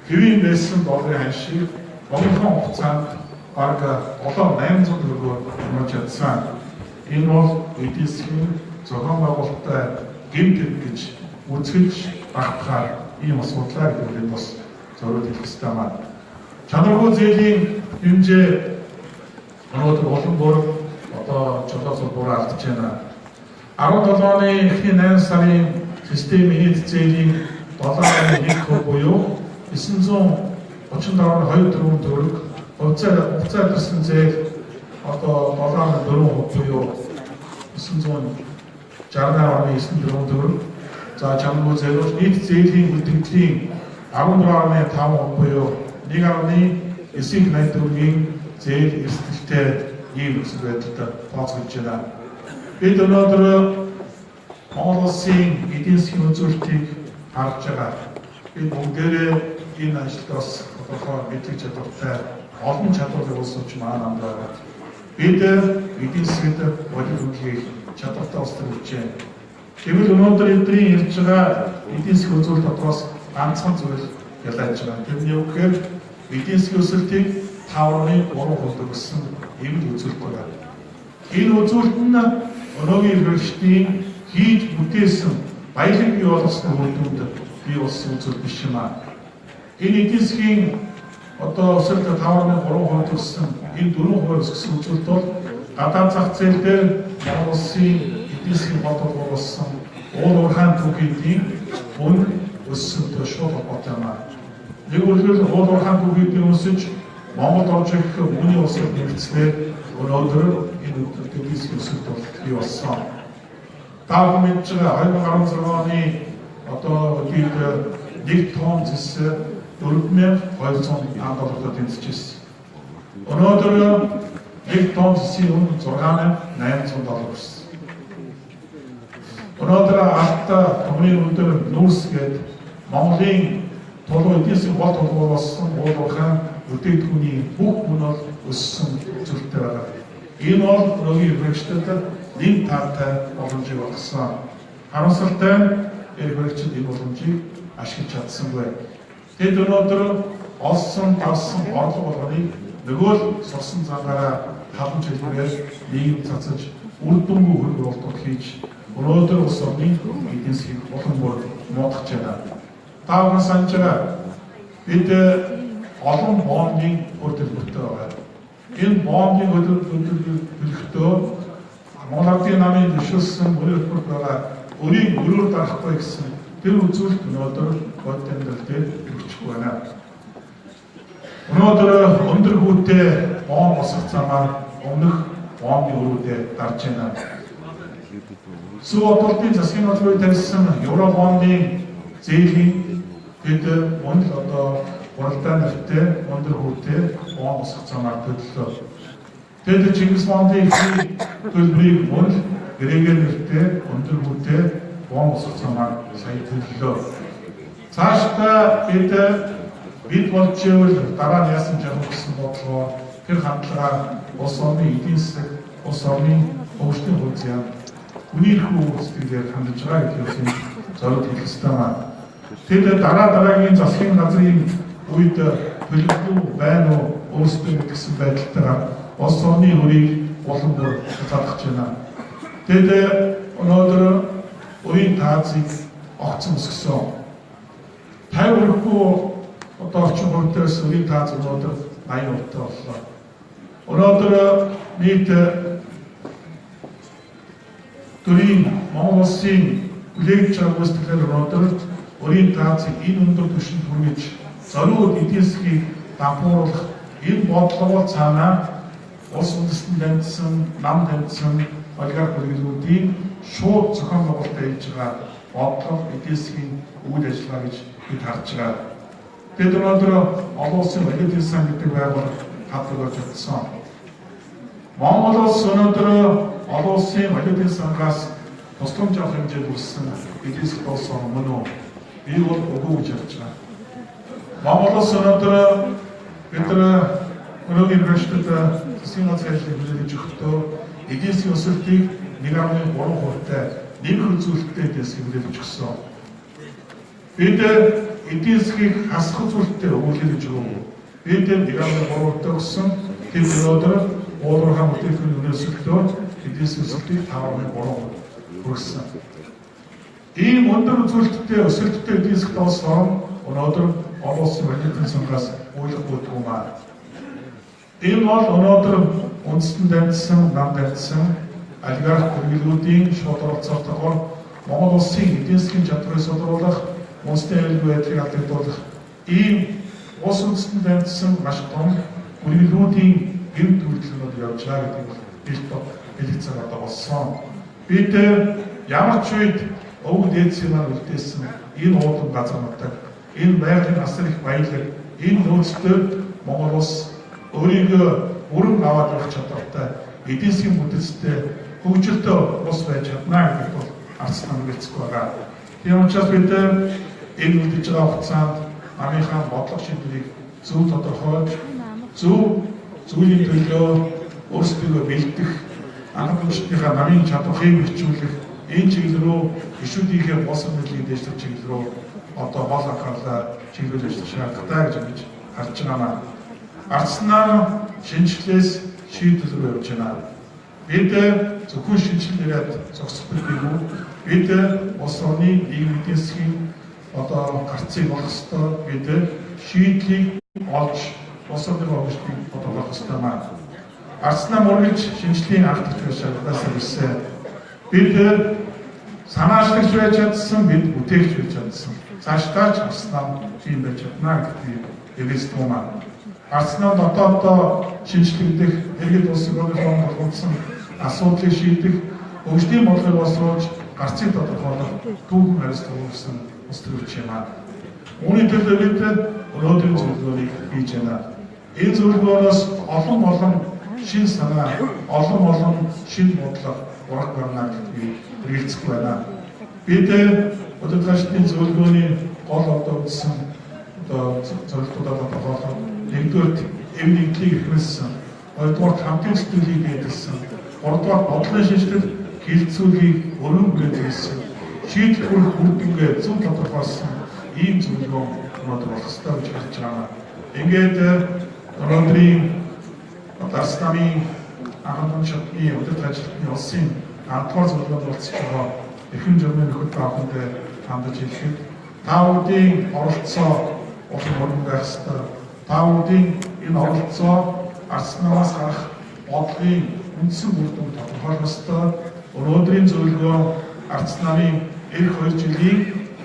[SPEAKER 1] хэвийн байсан долларын ханшийг Монголын хугацаанд бараг 7-800 төгрөгөөр нэмж чадсан. Энэ бол эдийн засгийн зохион байгуулалттай гэмт гэж үзэж багтахаар ийм асуудлаа гэдэг нь бас зориуд хэлэх ёстой маань. Чанаргүй зээлийн хэмжээ 오늘 모든 걸 저도 보라 알았잖아. 17년에 희난 살인 시스템이 제일 도사는 있고 보여. 이순종 5천달러 허유 들어온 돌 업자들 쓴제 도사는 들어온 보여. 이순종 자르나와는 이순 들어온 돌. 자 장로 제로 이 제일 우등팀 아무도라네 다음 보여. 네가니 이식 나이트링 제일 있을 ийм зүйлд тооцоолж байна. Бид өнөөдөр Монгол Улсын эдийн засгийн үзүүлэлтийг харж байгаа. Бид бүгдээрээ энэ ажлаас тодорхой мэдлэг чадвартай олон чадварыг улсууч маань амдаа. Бид эдийн засгт бодлогыг чадвартай устгах хүчээ. Тэгвэл өнөөдөр эдний ярьж байгаа эдийн засгийн үзүүлэлт дотроос ганцхан зүйл ялааж байгаа. Тэрний үг гэхээр эдийн засгийн өсөлтийг 5.3% гэсэн ийм үзүүлэлт байна. Энэ үзүүлэлт нь өнөөгийн хэрэгжлийн хийж бүтээсэн баялаг бий болгосны үр дүнд бий болсон үзүүлэлт биш юм аа. Энэ эдийн засгийн өсөлт 5.3% гэсэн энэ 4% өссөн үзүүлэлт бол гадаад зах зээл дээр Монгол Улсын эдийн засгийн бодлого болсон уул уурхайн түүхийн үн өссөнтэй шууд холбоотой юм аа. Нэг үлгэр уул уурхайн түүхийн өсөж Монгол орж ирэх үүний усыг нэмэгдснээр өнөөдөр энэ эдийн засгийн өсөлт бий болсон. Та бүхэн мэдж байгаа 2016 оны үед 1 тонн зэс $4,200 тэмцэжсэн. Өнөөдөр 1 тонн зэсийн үн $6,800 болсон. Өнөөдөр алтаа төмрийн өдөр нүүрсгээд Монголын тулгуур эдийн засгийн гол тулгуур болсон уул уурхайн бүтээгдэхүүний бүх мөн бол өссөн зүйлтэй байгаа. Энэ бол өнөөгийн хэрэгжтэд нэм таатай боломжийг олгосон. Харамсалтай хэрэгжид энэ боломжийг ашиглаж чадсангүй. Тэд өнөөдөр олсон давсан орлого болгоныг нөгөө л сурсан зангаараа халамж хэлбэрээр нийгэм цацаж үр дүнгүй хөрөнгө оруулалт хийж өнөөдөр улс орны эдийн засгийг улам бүр муудах байна. Та бүхэн санаж байгаа бид олон бондын хөтөлбөртэй байгаа. Энэ бондын хөтөлбөртөө Монгол Ардын намын дэвшүүлсэн бүрийн хөтөлбөрт байгаа өрийн өрөөр дарахгүй гэсэн тэр үзүүлэлт өнөөдөр бод амьдрал дээр хэрэгжих байна. Өнөөдөр өндөр хүүтэй бонд босох замаар өмнөх бондын өрөөдөө дарж байна. Сүү одолтын засгийн бодлогыг тавьсан евро бондын зээлийн бид мөн л Уралдаан нэртэй өндөр хүүтэй бонд босох замаар төлөлөө. Тэд Чингис бондын төлбөрийг мөн л Грегор нэртэй өндөр хүүтэй бонд босох замаар сая төлөлөө. Цаашдаа бид болж ивэл дараа нь яасан жах гэсэн бодлогоор тэр хандлага улс орны эдийн засаг, улс орны хөгжлийн хуудас үний хүү сэтгэлээр хандж байгаа гэдгийг зориуд хэлэх ёстой маа. Тэд дараагийн засгийн газрын үед төлөвлөлт байна уу
[SPEAKER 3] өөрсдөө гэсэн байдалтайгаар улс орны хөрийг улам бүр татах байна. Тэгээд өнөөдөр өөрийн таазыг огцон өсгсөн. 50 хүрэхгүй одоо орчин хугацаас өөрийн тааз өнөөдөр 80 хувьтай боллоо. Өнөөдөр нийт төрийн Монгол улсын хүлээгч байгууллагын өнөөдөр өөрийн таазыг энэ өндөр түвшинд хүргэж зориуд эдийн засгийг дампууруулах энэ бодлого цаанаа улс үндэстэн дамжсан, нам дамжсан олигарх бүлэглүүдийн шууд зохион байгуулалт хийж байгаа бодлого эдийн засгийн үйл ажиллагаа гэж бид харж байгаа. Бид өнөөдөр олон улсын валютын сан гэдэг байгууллага хадгалж чадсан. Монгол улс өнөөдөр олон улсын валютын сангаас тусламж авах хэмжээнд хүрсэн эдийн засгийн болсон мөн үү? Би бол үгүй гэж ярьж байгаа. Монгол улс өнөөдөр бид өнөөгийн гэрчдэд засгийн газрын хүлээлгэж өгөхдөө эдийн засгийн өсөлтийг 1.3%-тай нэмэх үзүүлэлттэй эдийн засгийг хүлээлгэж өгсөн. Бид эдийн засгийг хасах үзүүлэлттэй өгүүлж өгөөгүй. Бид 1.3%-тай өгсөн. Тэр өнөөдөр уулуурхай бүтээгдэхүүн өсөлтөөр эдийн засгийн өсөлтийг 5.3% хүргэсэн. Ийм өндөр үзүүлэлттэй өсөлттэй эдийн засгт болсон өнөөдөр олон улсын валютын сангаас үйлчлэх юм аа. Энэ бол өнөөдөр үндэстэн дамжсан, нам дамжсан олигарх бүлэглүүдийн шууд оролцоотойгоор Монгол улсын эдийн засгийн чадварыг сулруулах, үндэстэн аюулгүй байдлыг алдагдуулах ийм улс үндэстэн дамжсан маш том бүлэглүүдийн гэмт үйлчлэлүүд явж байгаа гэдэг бол хэлэх цаг одоо болсон. Бид ямар ч үед өвөг дээдсийн маань үлдээсэн энэ уулан газарнуудад энэ байгалийн асар их баялаг энэ нөөцтэй Монгол улс өөрийгөө бүрэн аваад явах чадвартай эдийн засгийн бүтэцтэй хөгжилтэй улс байж чадна гэдэг бол арц нам гэлцэхгүй байгаа. Тийм учраас бид энэ үлдэж байгаа хугацаанд намынхаа бодлого шийдвэрийг зөв тодорхойлж зөв төлөө өөрсдөө бэлдэх анх хүчнийхээ намын чадварыг хөгжүүлэх энэ чиглэл рүү гишүүдийнхээ болсон мэдлэгийг дэвших чиглэл рүү одоо гол анхаарлаа чиглүүлж ажиллах шаардлагатай гэж харж байна. Арцнаа шинжилгээс шийдэл рүү явж байна. Бид зөвхөн шинжилгээд зогсох хэрэггүй. Бид улс орны нийгмийн эдийн засгийн одоо гарцыг олох ёстой. Бид шийдлийг олж улс орны хөгжлийг бодлох ёстой маань. Арцнаа мөргөж шинжилгээний анх дахин шалгуулсан гэсэн. Бид санаачлагч байж чадсан, бид бүтээгч байж чадсан. Цаашдаа ч арцнаа тийм байж чадна гэдгийг хэлсэн юм аа. Арцнаа дотооддоо шинжилгдэх, иргэд улсын бодлогын болгосон асуудлыг шийдэх, хөгжлийн бодлогыг боловсруулж, гарцыг тодорхойлох түүхэн хариуцлага өгсөн улс төрч юм аа. Үүний төлөө бид өнөөдрийн зөвлөгөөнийг хийж байна. Энэ зөвлөгөөнөөс олон шин санаа, олон шин бодлого ураг барна гэдгийг хэрэгцэх байна. Бид удирдлагчдын зөвлөгөөний гол одоо үндсэн одоо зорилтуудаа тодорхойлох, нэгдүгээр эв нэгдлийг ихэлсэн, хоёрдугаар хамтын сэтгэлийг дэвшсэн, гуравдугаар бодлогын шинжилгээ хилцүүлгийг өргөн бүтээсэн, шийдэл хүрэх үр дүнгээ зөв тодорхойлсон ийм зөвлөгөө өнөөдөр болох ёстой гэж хэлж байна. Ингээд өнөөдрийн Арц намын анхны шатны удирдлагчдын улсын ардугаар зөвлөгөөнд оролцож байгаа эрхэм журмын нөхөд тааханд хандаж хэлэхэд та бүдийн оролцоо улам өргөн байх ёстой. Та бүдийн энэ оролцоо арц намаас гарах бодлогын үндсэн үр дүнд тодорхойлох ёстой. Өнөөдрийн зөвлөгөө арц намын эх 2 жилийн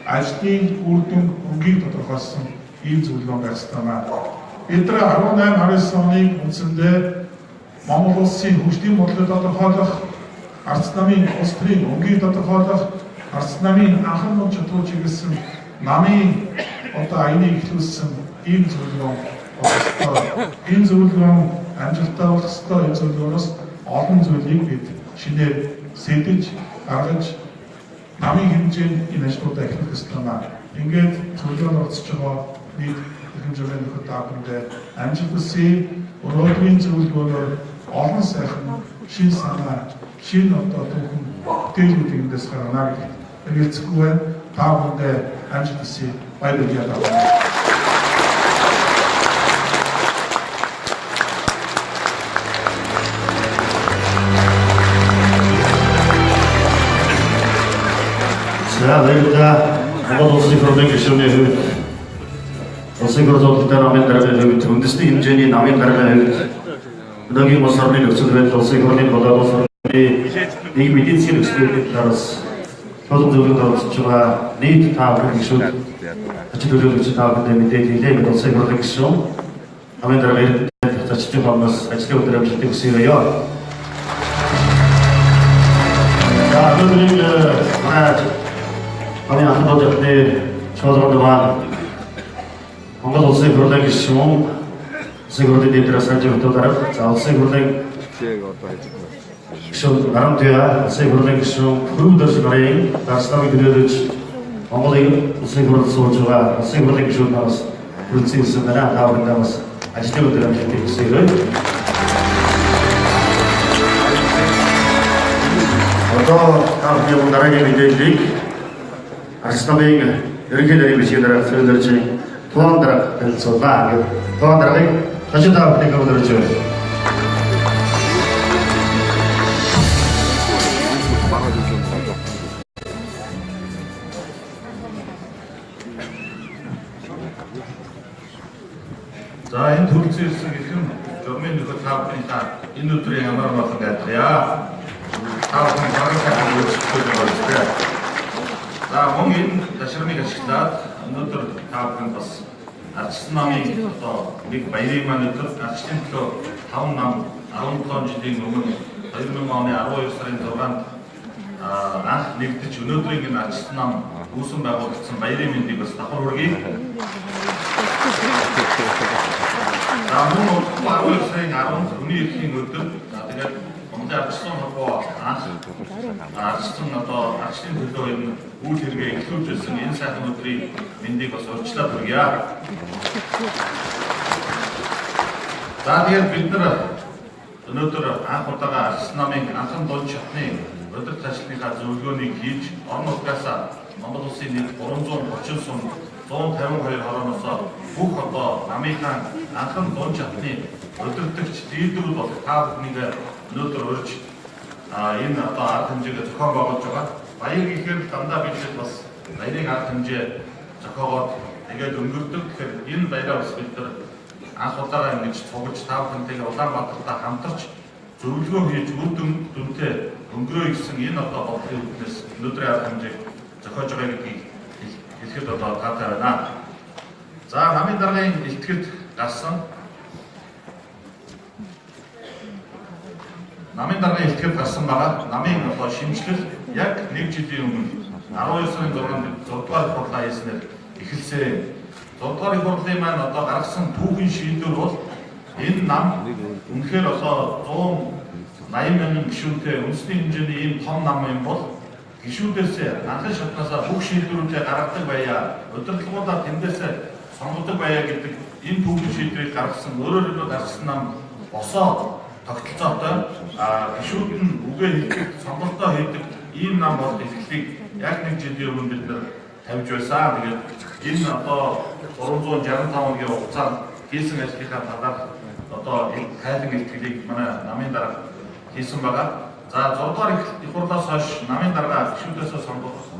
[SPEAKER 3] ажлын үр дүн өнгийг тодорхойлсон ийм зөвлөгөө байх ёстой маа. Бид 18-19 оны үндсэндээ Монгол улсын хөгжлийн бодлогыг тодорхойлох, арц намын улс төрийн өнгийг тодорхойлох, арц намын анхан чадвар чиглэсэн намын одоо аяныг эхлүүлсэн ийм зөвлөгөө болстой. Энэ зөвлөгөө амжилттай болох ёстой. Энэ зөвлөгөөнөөс олон зүйлийг бид шинээр сэдэж, гаргаж намын хэмжээнд энэ ажлуудаа эхлэх ёстой маа. Ингээд зөвлөгөөнд оролцож байгаа нийт хэмжээний нөхөд тааханд амжилт хүсье. Өнөөдрийн зөвлөгөөнөөр олон сайхан шин санаа, шин одоо түүхэн бүтээлүүдийг эндээс гаргана гэж хэлцэхгүй байна. Та бүхэнд амжилт хүсье. Баярлалаа.
[SPEAKER 2] За баярлалаа. Монгол улсын хурлын гишүүний хувьд улсын хурл бодлогын намын дарганы хувьд үндэсний хэмжээний намын дарганы хувьд өнөөгийн улс орны нөхцөл байдал улсын хурлын болоод улс орны нийгмийн эдийн засгийн нөхцөлөд талаас тулгын зөвлөгөөнд оролцож байгаа нийт та бүхэн гишүүд ажил төлөөлөгч та бүхэнд мэдээлэл хийлээ. Улсын хурлын гишүүн намын дарганы зочдын хамнаас ажлын өдөр амжилтыг хүсье. 자, 오늘은 많이 안 도졌는데 초등학교만 뭔가 도서에 그러다 계시면 세그러데 님들아 살지부터 따라 자, 세그러데 기쇼 나름 돼야 세그러데 기쇼 부르듯이 말해 다스타미 그려듯이 뭔가데 세그러데 소주가 세그러데 기쇼 나와서 그럴 수 있으면 다 나와서 아시는 분들한테 있어요. 다음 기업 나라의 민주주의 아시다시피 이렇게 되는 것이더라 소들지 도안다라 그래서 도안다라가 다시 다 내가 보더죠.
[SPEAKER 3] 자, 이 둘째에서 지금 전면 이거 다 보니까 인도들이 아마도 마찬가지야. 다음 방송을 시켜주고 자, 몽인 다시름이 가시다 인도들 다 보는 것은 아치스남이 또 우리 바이리만 있던 아치스남도 다음 남 아론턴 지딩 놈은 바이리만 마음에 아로이스라인 들어간 닉트 주노들에게 아치스남 우승 바고 같은 바이리만 디버스 다 호르기 자, 몽 아로이스라인 아론 우리 이렇게 것들 내가 먼저 아치스남하고 아치스남도 아치스남들도 있는 우리들에게 키워줬으니 인사하는 것들이 민디가 서치다 들이야. 자, 뒤에 빌드를 өнөөдөр анх удаага Арсланамын анхан дон чатны өдөр ташлынхаа зөвлөгөөнийг хийж орон нутгаас Монгол улсын нийт 330 сум 152 хорооноос бүх одоо намынхаа анхан дон чатны өдөртөгч лидерүүд бол та бүхнийг өнөөдөр урьж энэ одоо арга хэмжээгээ зохион байгуулж байгаа. Баяр гэхээр дандаа бид бас баярыг арга хэмжээ зохиогоод тэгээд өнгөрдөг. Тэгэхээр энэ баяраа бас бид анх удаага ингэж цугж та бүхэнтэйгээ Улаанбаатартаа хамтарч зөвлөгөө хийж үр дүнтэй өнгөрөө гэсэн энэ одоо бодлогын үүднээс өнөөдрийн арга хэмжээг зохиож байгаа гэдгийг хэлэхэд одоо таатай байна. За, намын даргын илтгэд гарсан намын даргын илтгэд гарсан байгаа. Намын одоо шимжлэл яг 1 жилийн өмнө 12 сарын 6-нд 6 дугаар хурлаа хийснээр эхэлсэн. 6 дугаар хурлын маань одоо гаргасан түүхийн шийдвэр бол энэ нам үнэхээр одоо 180 мянган гишүүнтэй үндэсний хэмжээний ийм том нам юм бол гишүүдээс анхан шатнасаа бүх шийдвэрүүдээ гаргадаг байя, удирдлагуудаа тэндээсээ сонгодог байя гэдэг энэ түүхийн шийдвэрийг гаргасан өөрөөр хэлбэл гаргасан нам босоо тогтолцоотой гишүүд нь үгээ хэлдэг, сонголтоо хийдэг ийм нам бол эхлэлийг яг 1 жилийн өмнө бид нар тавьж байсан. Тэгээд энэ одоо 365-гийн хугацаанд хийсэн ажлынхаа талаар одоо тайлан илтгэлийг манай намын дарга хийсэн байгаа. За, 6 дугаар их хурлаас хойш намын дарга гишүүдээс сонгох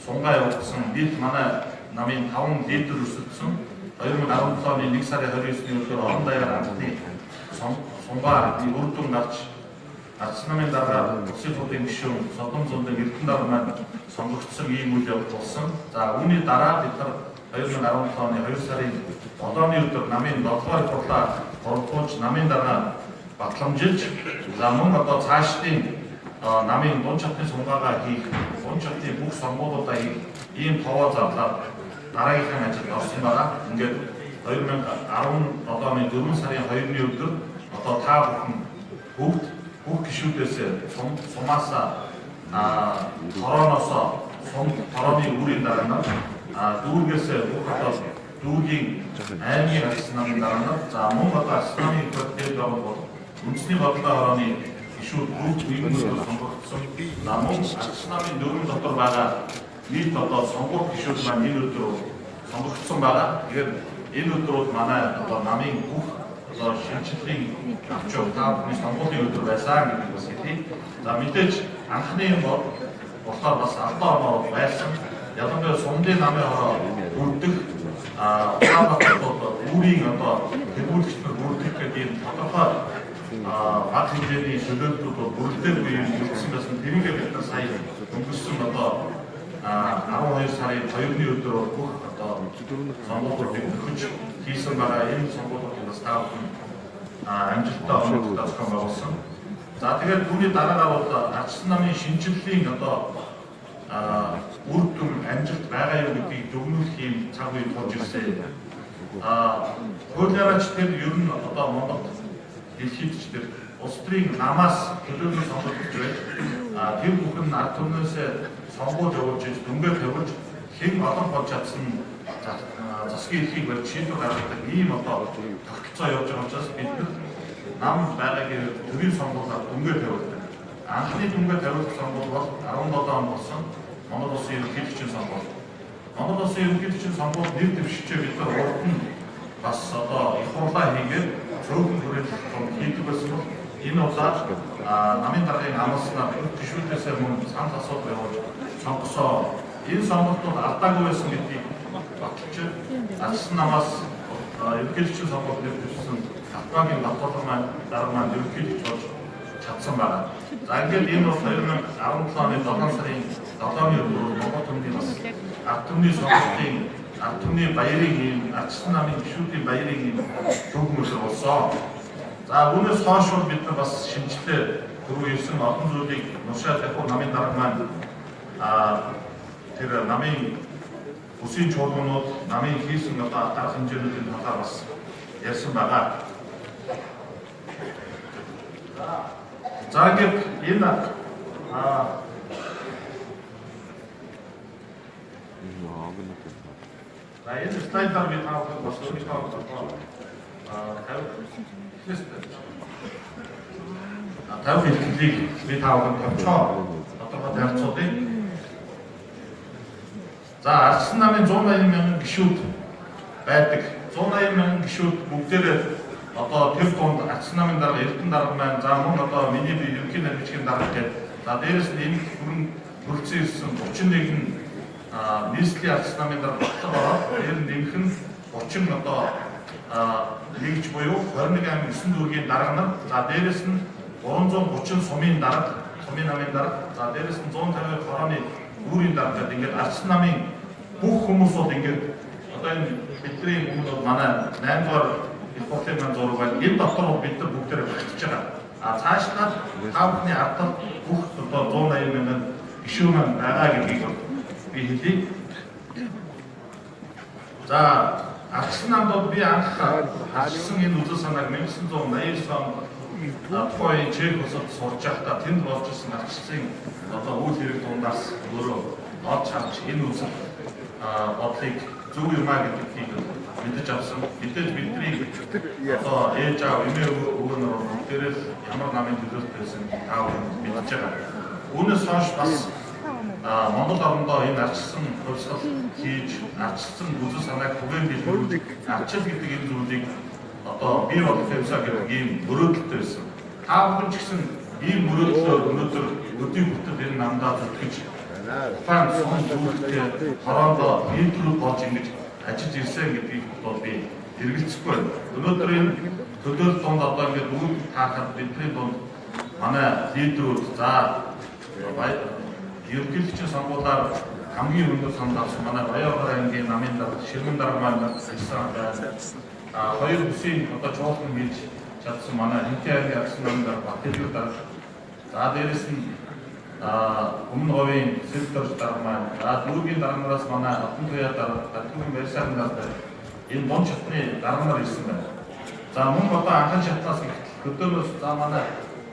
[SPEAKER 3] сунгаа явуулсан бид манай намын 5 лидер өсөлдсөн 2017 оны 1 сарын 29-ний өдөр орон даяар анхны сунгаа үр дүн гарч Арсланамын дарга улсын хурлын гишүүн Содом Зундаг Эрдэнэ маань сонгогдсон ийм үйл явдал болсон. За, үүний дараа бид нар 2017 оны 2 сарын 7-ны өдөр намын 7 дугаар хурлаа хордуулж намын дарга батламжилж за мөн одоо цаашдын намын дунд чатны сунгаагаа хийх, дунд чатны бүх сонгуулиудаа хийх ийм товоо зарлаад дараагийнхаа ажилд орсон байгаа. Ингээд 2017 оны 4 сарын 2-ны өдөр одоо та бүхэн бүх гишүүдээс сумаасаа хорооноосоо хорооны үүрийн дарга дүүргээс бүх одоо дүүргийн аймгийн Арсланамын дарга за мөн одоо Арсланамын хөтөлбөр байгуулалт бол үндэсний бодлогын хорооны гишүүд бүх нийгмээр сонгогдсон. За мөн Арсланамын дөрвөн дотор байгаа нийт одоо сонгуульт гишүүд маань энэ өдөр сонгогдсон байгаа. Тэгэхээр энэ өдөр бол манай одоо намын бүх одоо шинжилгээний авч явах та бүхний сонгуулийн өдөр байсан гэдэг бас хэлье. За, мэдээж анхны болохоор бас алдаа оноо байсан. ялангуяа сумдын намын хороо бүрдэх Улаанбаатар одоо үүрийн одоо тэмүүлэгч нар бүрдэх гэдэг ийм тодорхой бага хэмжээний төлөвлөлтүүд бол бүрдээд буй юм гэсэн байсан. Тэрийгээ бид нар сая өнгөрсөн одоо 12 сарын 2-ны өдөр бүх одоо сонгуулиудыг өгч хийсэн байгаа. Энэ сонгуулиудаас таавхан амжилттай онцлог зохион байгуулсан. За тэгээд түүний дараагаар бол ардчилсан намын шинжилгэлийн одоо үр дүн амжилт байгаа юу гэдгийг дүгнүүлэх юм цаг үе тулж ирсэн. Хуулиараач тэр ер нь одоо Монгол дэлхийдч тэр улс төрийн намаас төлөвлөлт сонгогдож байж тэр бүхэн ард түмнээсээ сонгуульд явуулж дүнгээр тавьж хэн олон болж чадсан засгийн эрхийг барьж шийдвэр гаргадаг ийм одоо тогтолцоо явж байгаа учраас бид нам байгаагийн төрийн сонгуулиар дүнгээр тавьдаг. Анхны дүнгээр тавьдаг сонгуул бол 17 он болсон Монгол Улсын ерөнхийлөгчийн сонгуул. Монгол Улсын ерөнхийлөгчийн сонгуул нэр дэвшигчээ бид нар урд нь бас одоо их хурлаа хийгээд цөөхөн хүрээлэл хийдэг байсан бол энэ удаад намын даргын амласнаар гишүүдээсээ мөн санал асуулт явуулж сонгосоо энэ сонголтууд алдаагүй байсан гэдгийг баталж ардчилсан намаас ерөнхийлөгчийн сонгуульд нэр дэвшсэн Батбагийн Батболон маань дарга маань ерөнхийлөгч болж чадсан байна. За ингээд энэ бол 2017 оны 7 сарын 7-ны өдөр Монгол төмний бас ард түмний сонгуулийн ард түмний баярын ийм ардчилсан намын гишүүдийн баярын ийм төгмөл болсон. За үүнээс хойш бид нар бас шинжилгээ түрүү ирсэн олон зүйлийг нушаад явах намын дарга маань тэр намын үсгийн чуулганууд намын хийсэн одоо арга хэмжээнүүдийн талаар бас ярьсан байгаа. За ингээд энэ энэ слайдаар би таавал бас өөрийнхөө тавь хэлхлийг би таавал товчоо тодорхой тавьцуудыг. За ардчилсан намын 180 мянган гишүүд байдаг. 180 мянган гишүүд бүгдээрээ одоо тэр дунд ардчилсан намын дарга Эрдэнэ дарга маань за мөн одоо миний би ерөнхий намжгийн дарга гэдэг. За дээрээс нь энэ бүрэн бүрдсэн ирсэн 31 нийслэлийн ардчилсан намын дарга болоод дээр нэмэх нь 30 одоо нэгж буюу 21 аймаг 9 дүүргийн дарга нар за дээрээс нь 330 сумын дарга, сумын намын дарга, за дээрээс нь 150 хорооны үүрийн дарга гэдэг ингээд ардчилсан намын бүх хүмүүсүүд ингээд одоо энэ бидний хүмүүс манай 8 дугаар их хурлын маань зураг байна. Энэ дотор бид нар бүгдээрээ багтж байгаа. Цаашлаа тавхны ардтал бүх одоо 180 мянган гишүүн маань байгаа гэдгийг би хэлье. За ардчилсан намд бол би анх ардчилсан энэ үзэл санааг 1989 онд тухайн Чех улсад сурч байхдаа тэнд болж ирсэн ардчилсан одоо үйл хэрэг дундаас өөрөө олж харж энэ үзэл бодлыг зөв юм аа гэдгийг мэдэж авсан. Мэдээж бидний одоо ээж аав эмээ өвгөнөр бүгдээрээ ямар намын төлөвлөлт байсан таав мэдж байгаа. Үүнээс хойш бас Монгол орондоо энэ ардчилсан хувьсгал хийж ардчилсан үзэл санааг түгээмжлүүлж ардчил гэдэг энэ зүйлийг одоо бий болох юмсаа гэдэг ийм мөрөөдөлтэй байсан. Та бүхэн ч гэсэн ийм мөрөөдлөөр өнөөдөр өдний хүртэл энэ намдаа зүтгэж ухаан сон зүйлтэй хороондоо нийтлүүд болж ингэж ажиллаж ирсэн гэдгийг бол би хэрэгэлцэхгүй байна. Өнөөдөр энэ төлөөлөл донд одоо ингээд үйл таахад бидний донд манай лидерүүд за ерөнхийлөгчийн сонгуулиар хамгийн өндөр санд авсан манай Баянгар аймгийн намын дарга Ширмэн дарга маань ажилласан байна. Хоёр бүсийн одоо чуулган хийж чадсан манай Хинтээ аймгийн ардчилсан намын дарга Батэлгэр дарга. За дээрэс нь өмнө говийн сэлдорч дарга маань дүүргийн дарга нараас манай Алтан туяа дарга, Татгүрэн Барьсаан дарга энэ дунд шатны дарга нар ирсэн байна. За мөн одоо анхан шатнаас хөдөөнөөс за манай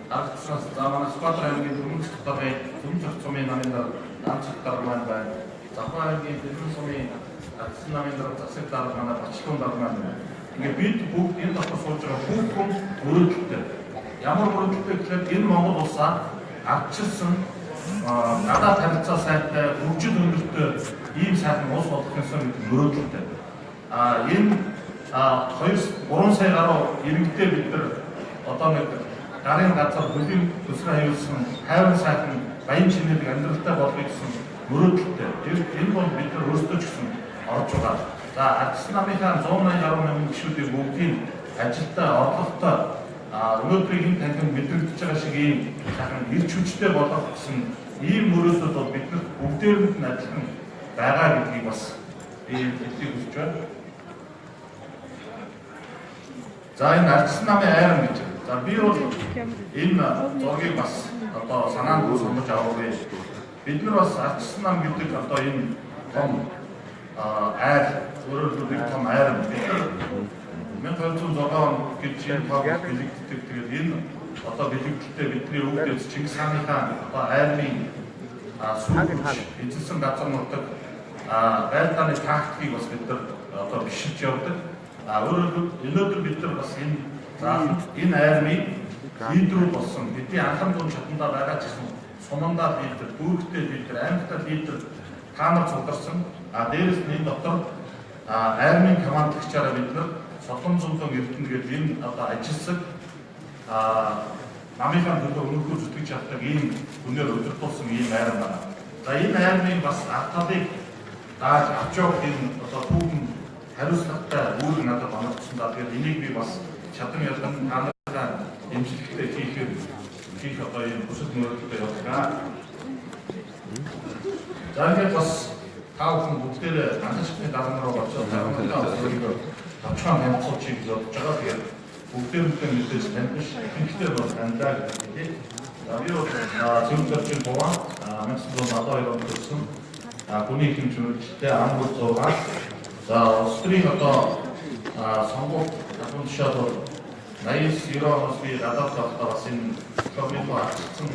[SPEAKER 3] ардчилсан за манай Сквадр аймгийн Дөрмөц даргын Зүмцөх цумын намын дарга Данцх дарга маань байна. Завхан аймгийн Дөрмөц цумын ардчилсан намын дарга Засаг дарга манай Бачлуун дарга маань байна. Ингээд бид бүгд энэ дотор сууж байгаа бүх хүн мөрөөдөлтэй. Ямар мөрөөдөлтэй гэхээр энэ Монгол улсаа ардчилсан гадаад харилцаа сайтай хөгжил өндөртэй ийм сайхан улс болох ёстой гэдэг мөрөөдөлтэй. Энэ 2-3 сая гаруй иргэдээ бид нар одоо нэг гарын газар хөлийн төсрөө аюулсан хайрын сайхан баян чинэлэг амьдралтай болгоё гэсэн мөрөөдөлтэй. Энэ бол бид нар өөрсдөө ч гэсэн орж байгаа. За ардчилсан намынхаа 180 гаруй мянган гишүүдийн бүгдийн ажилдаа орлоготой өнөөдрийг энэ танхим мэдрэгдэж байгаа шиг ийм сайхан ирч хүчтэй болгох гэсэн ийм мөрөөдөд бол бид нар бүгдээрэнд нь адилхан байгаа гэдгийг бас ийм хэлхийг хүсэж байна. За энэ ардчилсан намын айрам гэж. За би бол энэ зургийг бас одоо санаанд сумж авахгүй. Бид нар бас ардчилсан нам гэдэг одоо энэ том айр өөрөлдөх том айрам бид нар 1206 он гэж энэ тог бэлэгддэг. Тэгээд энэ одоо бэлэгдэлтэй бидний өвдөж Чингис хааныхаа одоо айрын сүүлч эзэлсэн газар нутаг байлдааны тактикийг бас бид нар одоо бишиж явдаг. Өнөөдөр бид нар бас энэ айрмыг лидерүүд болсон бидний анхан дунд шатндаа байгаа ч гэсэн сумандаа лидер, дүүрэгтэй лидер, аймагтай лидер та нар цугларсан. Дээрээс нь энэ дотор айрмын командлагчаараа бид нар Солон зундан эрдэнэгээд энэ одоо ажилсаг намынхаа төлөө өнөөхөө зүтгэж чаддаг ийм хүнээр удирдуулсан ийм айрам байна. За энэ айрмын бас ард талыг дааж авч явах энэ одоо түүхэн хариуцлагатай үүрэг надад оногдсон даа. Тэгээд энийг би бас чадан ялган танараа эмчилгээтэй хийх одоо ийм бүсэд мөрөлдөлтэй явуулгаа. За ингээд бас та бүхэн бүгдээрээ анхаарчны дарга руу очоод тавчхан хэмцүүлчийг явуулж байгаа. Тэгээд бүгдээрээ мэдээж тань биш ихэнхдээ бол таньдаа гэдэг. За би бол зөвлөмжийн боваа 1972 онд төрсөн хүний хэмж мөрөлдөлтэй ангууд 6. За Австрийн одоо сонгуульд ахын тушаал бол 89-90 оноос би гадаад байхдаа бас энэ коммунизм ардчилсан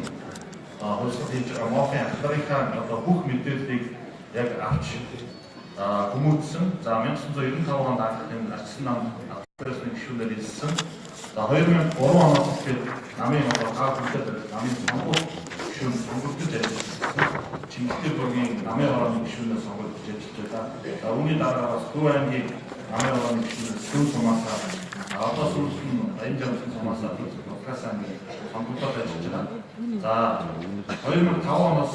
[SPEAKER 3] хөлсөд хийж байгаа мохын ахларынхаа одоо бүх мэдээллийг яг авч хүмүүжсэн. За 1995 онд анх энэ ардчилсан нам ахлараас нэг гишүүнээр илсэн. За 2003 оноос эхлээд намын одоо гал бүлэд намын сонгуульд гишүүн сонгогдож ажилласан. Чингисхий бургийн намын орооны гишүүнээр сонгогдож ажиллаж байгаа. За үүний дараа бас Төв аймгийн намын орооны гишүүнээр Сүм сумаасаа одоо сүүлд нь Баянжамсын сумаасаа Улгаас аймгийн сонгогдоод ажиллаж байгаа. За 2005 оноос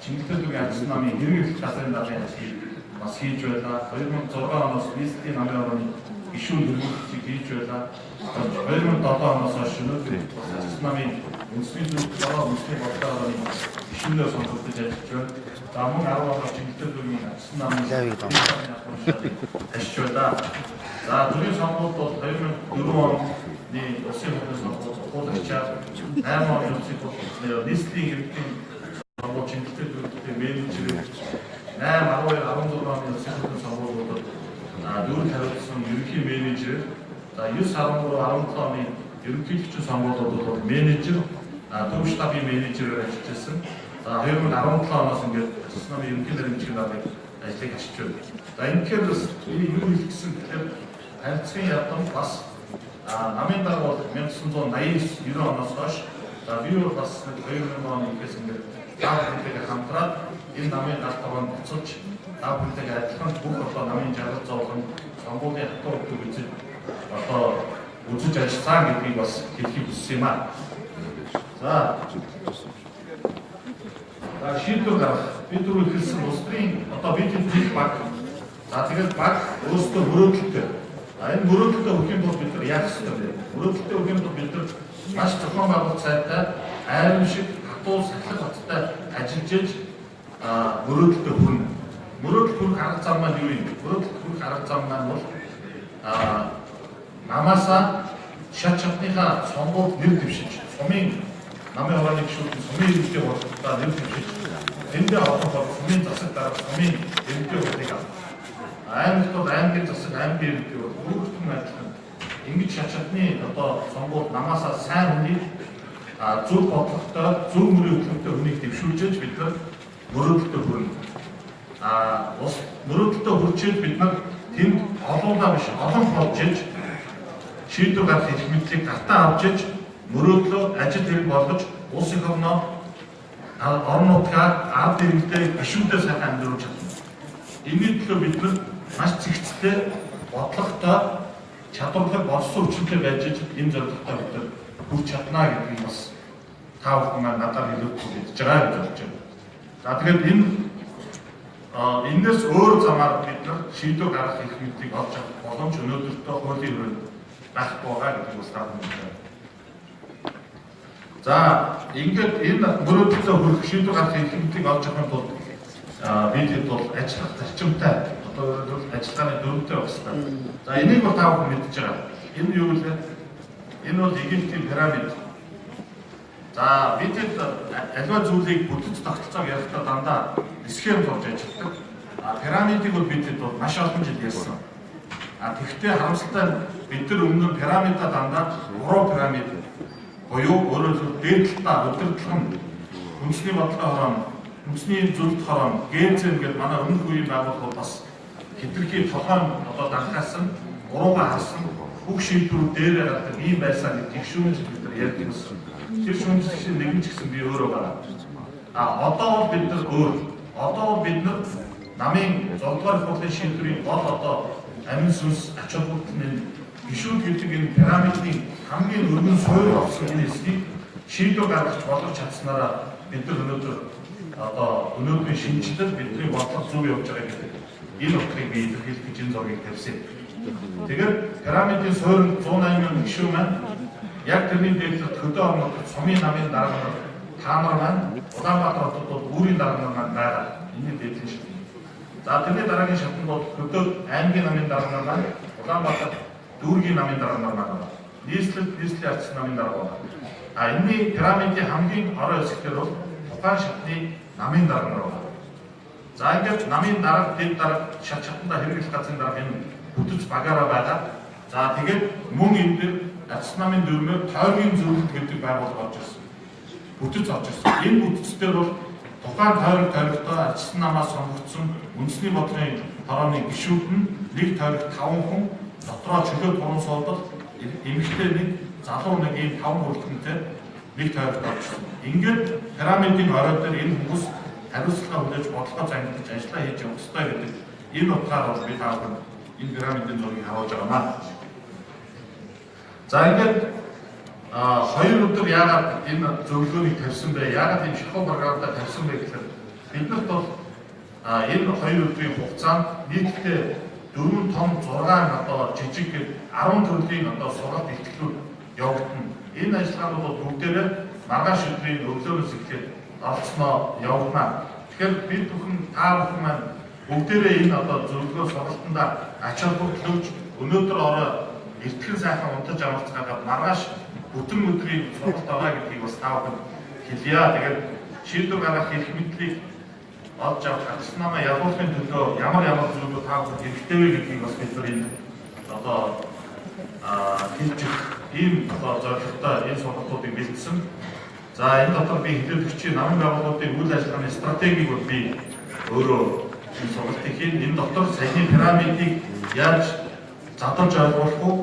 [SPEAKER 3] Чингисхий бургийн ардчилсан намын хэрэглэх газрын даргын ажлыг бас хийж байлаа. 2006 оноос Нийслэлийн намын орооны гишүүн төлөвлөлтийг хийж байлаа. 2007 оноос хойш өнөөдөр ардчилсан намын үндэсний зөвлөлт үндэсний бодлогын гишүүнээр сонгогдож ажиллаж байна. За мөн 10 оноос Чингисхий бургийн ардчилсан намын ашиж байлаа. За төрийн сонгуульд бол 2004 оны улсын хурлын сонгуульд хуулагчаар 8 оны улсын хурлын нийслэлийн иргэдийн сонгуульд Чингисхий бургийн менежер 8, 12, 16 оны улсын хурлын сонгуулиудад дүүрэг хариуцсан ерөнхий менежер. За 9, 13, 17 оны ерөнхийлөгчийн сонгуулиудад бол менежер, төв штабын менежерээр ажиллаж байсан. За 2017 оноос ингээд ардчилсан намын ерөнхий баримтчгийн даргыг ажлыг ашиж байна. За энэ бас юу хэлэх гэсэн тэгэхээр харилцагын ядан бас намын дарга бол 1989-90 оноос хойш за би бол бас 2000 оны ихээс ингээд тааврынтэйгээ хамтраад энэ намын галтгоонд буцаж тааврынтэйгээ адилхан бүх одоо намын жаргал зовлон сонгуулийн хатуу хөтөг үзэж одоо үзэж ажилласан гэдгийг бас хэлхийг хүссэн юм аа. За шийдвэр гарах бид түрүү хэлсэн улс төрийн одоо бидний их баг. За тэгээд баг өөрсдөө мөрөөдөлтэй. Энэ мөрөөдөлтэй өгөх юм бол бид нар яах ёстой вэ? Мөрөөдөлтэй өгөх юм бол бид нар маш зохион байгуулалт сайтай айрам шиг хатуу сахилах хоттой ажиллаж мөрөөдөлтэй хүрнэ. Мөрөөдөл хүрэх арга зам маань юу юм? Мөрөөдөл хүрэх арга зам маань бол намаасаа шат чатныхаа сонгуульд нэр дэвшиж, сумын намын орооны гишүүдийн сумын иргэдийн бодлогоо нэр дэвшиж, эндээ олон бол сумын засаг дарга сумын иргэдийн бодлогыг авах. Аймагт бол аймгийн засаг аймгийн иргэдийн бодлого бүгдэн адилхан. Ингэж шат чатны одоо сонгуульд намаасаа сайн хүнийг зөв бодлоготой, зөв мөрийн хөдөлгөөнтэй хүнийг дэвшүүлж бид нар мөрөөдөлтөд хүрнэ. Мөрөөдөлтөд хүрчээд бид нар тэнд олоолаа биш олон болж шийдвэр гаргах эрх мэдлийг гартаа авчиж мөрөөдлөө ажил хэрэг болгож улс их орноо орон нутгаа ард иргэдээ гишүүнтэй сайхан амьдруулж чадна. Энэний төлөө бид нар маш цэгцтэй бодлоготой чадвартай болсон хүчтэй байж энэ зорилготой бид нар хүрч чаднаа гэдгийг бас та бүхэн маань надад хэлэхгүй гэж байгаа гэж бодож байна. За тэгээд энэс өөр замаар бид нар шийдвэр гаргах эрх мэдлийг олж авах боломж өнөөдөртөө хуулийн хүрээнд байхгүй байгаа гэдгийг бас таахан мэдээ. За ингээд энэ мөрөөдөлтөд хүрэх шийдвэр гаргах эрх мэдлийг олж авахын тулд бид хэд бол ажиллах зарчимтай одоо ажиллагааны дөрөвтэй багстай. За энийг бол та бүхэн мэдж байгаа. Энэ юу вэ? Энэ бол Египтийн пирамид. За бид аливаа зүйлийг бүтэц тогтолцоог ярихдаа дандаа схем болж ажилладаг. Пирамидыг бол бид бол маш олон жил ярьсан. Тэгэхдээ харамсалтай бид нар өмнө нь пирамидаа дандаа 3 пирамид буюу өөрөөр хэлбэл дээд талдаа өдөртлөн үндэсний бодлогын хором, үндэсний зөвлөлт хором, ГЭЦ гэдэг манай өмнөх үеийн байгууллагууд бас хэтэрхий толгойн одоо данхаасан, урууга харсан бүх шийдвэрүүд дээрээ гардаг ийм байсан гэдгийг шүүмж бид нар ярьдаг гэсэн. Тэр шүүмжлэгчийн нэгэн ч гэсэн би өөрөө байгаа. Одоо бол бид нар өөр. Одоо бид нар намын 6 дугаар хурлын шийдвэрийн гол одоо амин сүнс ач холбогдолны гишүүд гэдэг энэ пирамидын хамгийн өргөн суурь болсон энэ эсхийг шийдвэр гаргаж болох чадсанараа бид нар өнөөдөр одоо өнөөдрийн шинжилэл бидний бодлого зөв явж байгаа гэдэг энэ утгыг би илэрхийлэх гэж энэ зургийг тавьсан. Тэгээд пирамидын суурь 180 мянган гишүүн маань яг тэрний дээрх хөдөө орнууд сумын намын дарга нар таамар маань Улаанбаатар хотод бол үүрийн дарга нар байгаа. Энэ дээдлийн шат. За тэрний дараагийн шатнд бол хөдөө аймгийн намын дарга нар маань Улаанбаатар дүүргийн намын дарга нар байна. Нийслэлийн арчс намын дарга байна. Энэний пирамидын хамгийн орой хэсгээр бол тухайн шатны намын дарга нар байна. За ингээд намын дарга, дэд дарга, шатндаа хэрэглэх газрын дарга энэ бүтэц багаараа байгаа. За тэгээд мөн энэ дээр арчс намын дүрмээр тойргийн зөвлөлт гэдэг байгууллага орж ирсэн. Бүтэц орж ирсэн. Энэ бүтэцээр бол тухайн тойрогтой арчс намаас сонгогдсон үндэсний бодлогын хорооны гишүүд нь нэг тойрогт 5 хүн дотроо чөлөө туран суулдал эмэгтэй нэг залуу нэг ийм 5 бүрэлдэхүүнтэй нэг тойрогт орж ирсэн. Ингээд пирамидын орой дээр энэ хүмүүс хариуцлага хүлээж бодлого зангидж ажиллаа хийж явах ёстой гэдэг энэ утгаар бол би таахан энэ пирамидын зургийг харуулж байгаа маа. За ингээд 2 өдөр яагаад энэ зөвлөгөөнийг тавьсан бэ? Яагаад энэ шахуу програмдаа тавьсан бэ гэхээр биднэрт бол энэ 2 өдрийн хугацаанд нийтдээ 4 том 6 одоо жижиг 10 төрлийн одоо сургалт ихтлүүд явагдана. Энэ ажиллагаанууд бол бүгдээрээ маргааш өдрийн өглөөнөөс эхлээд олцноо явагдана. Тэгэхээр бид бүхэн та бүхэн маань бүгдээрээ энэ одоо зөвлөгөө сургалтандаа ач холбогдол өнөөдөр орой эртхэн сайхан унтаж амарцгаагаад маргааш бүтэн өдрийн сургалт байгаа гэдгийг бас та бүхэн хэлье. Тэгээд шийдвэр гаргах эрх мэдлийг олж авах арчс намаа ялгуулахын төлөө ямар зүйлүүд та бүхэн хэрэгтэй вэ гэдгийг бас бид нар энэ одоо хэлж ийм одоо зорилготой энэ сургалтуудыг бэлдсэн. За энэ дотор би хэлээд өгчийн намын байгууллагуудын үйл ажиллагааны стратегийг бол би өөрөө энэ сургалтыг хийн. Энэ дотор саяны пирамидыг яаж задлж ойлгох уу?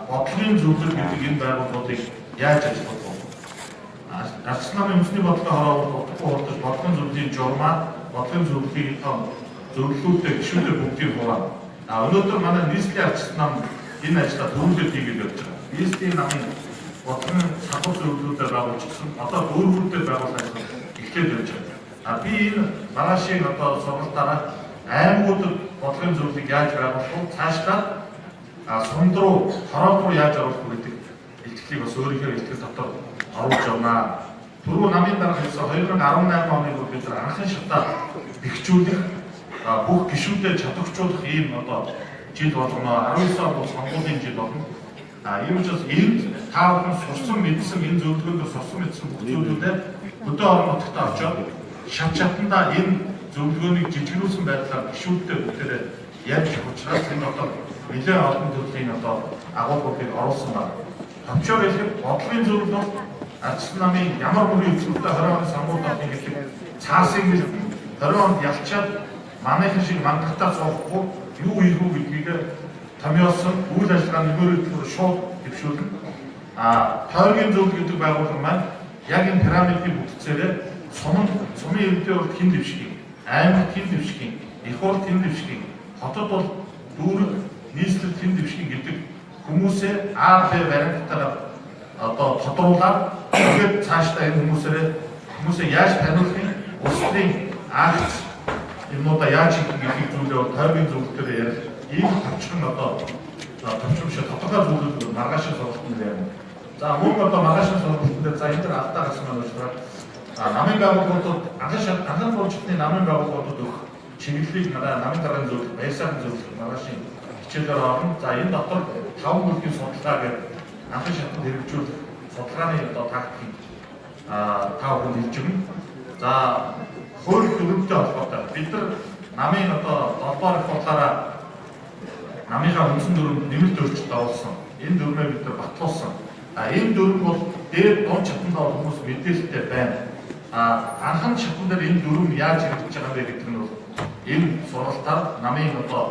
[SPEAKER 3] Бодлогын зөвлөл гэдэг энэ байгууллагуудыг яаж ажиллах вэ? Арчс намын үндэсний бодлогын хороо хурдж бодлогын зөвлөлийн журмаа, бодлогын зөвлөлийн зөвлөлүүдтэй гишүүдээ бүгдийг хуваана. Өнөөдөр манай нийслэлийн арчс нам энэ ажлаа төрүүлээд хийгээд явж байгаа. Нийслэлийн намын бодлогын сахар зөвлөлүүдээр байгуулчихсан. Одоо өөрөөрөө байгуулах ажил эхлээд явж байгаа. Би энэ маргаашийн одоо сургалтаараа аймагуудад бодлогын зөвлөлийг яаж байгуулах вэ? Цаашдаа сумд руу, хороод руу яаж оруулах вэ гэдэг илтгэлийг бас өөрийнхөө илтгэл дотор оруулж явна. Түрүү намын дарга хэлсэн 2018 оныг бид нар анхны шатаар бэхжүүлэх бүх гишүүдэд чадварчуулах ийм одоо жил болгоно. 19 он бол сонгуулийн жил болно. Ийм учраас энд та бүхэн сурсан мэдсэн энэ зөвлөгөөнд сурсан мэдсэн бүх зүйлүүдээ хөдөө орон нутагт очоод шат шатандаа энэ зөвлөгөөнийг жижигрүүлсэн байдлаар гишүүдтэй бүгдээрээ ярьж учраас энэ одоо нэлээд олон төрлийн одоо агуулгуудыг оруулсан байна. Томчоор хэлэхэд бодлогын зөвлөл бол арчс намын ямар бүрийн өчигдөртөө 20 оны сонгуульд гэдэг цаасыг 20 онд ялчаад манайхан шиг мангартаа суухгүй юу хийх үү гэдгийг томьёосон үйл ажиллагааны нэмэрэлтээр шууд дэвшүүлнэ. Тойргийн зөвлөл гэдэг байгууллага маань яг энэ пирамидын бүтцээрээ сумын иргэдийн урд хэн дэвшгийг, аймагт хэн дэвшгийг, их урд хэн дэвшгийг, хотод бол дүүрэг нийслэл хэн дэвшгийг гэдэг хүмүүсээ А, Б варианттайгаар одоо тодруулаад Тэгээд цаашдаа энэ хүмүүсээ яаж таниулах юм? Улсын акт юмудаа яаж хийх гэдэг зүйлээ бол тойргийн зөвлөлтөөр ярих. Ийм төвчгөн одоо төвчгөн шиг тодорхой зүйлүүд маргаашийн сургалтанд ярина. За мөн одоо маргаашийн сургалтанд за энэ төр алдаа гарсан байна учраас намын байгууллагуудад анхан сургалтын намын байгууллагуудад өгөх чиглэлийг намын даргын зөвлөлт, баярсаахын зөвлөлт маргаашийн хичээлээр орно. За энэ дотор 5 бүлгийн судалгаа гэдэг анхан шатнд хэрэгжүүлэх судалгааны одоо тактикийг та бүхэн хэлж өгнө. За хууль дүрмтэй холбоотой бид нар намын одоо долбоор их бодлороо намынхаа үндсэн дүрмд нэмэлт өөрчлөлт оруулсан. Энэ дүрмээ бид нар батлуулсан. Энэ дүрм бол дээр дунд шатнд хүмүүс мэдээлэлтэй байна. Анхан шатн дээр энэ дүрм яаж хэрэгжиж байгаа вэ гэдэг нь бол энэ сургалтаар намын одоо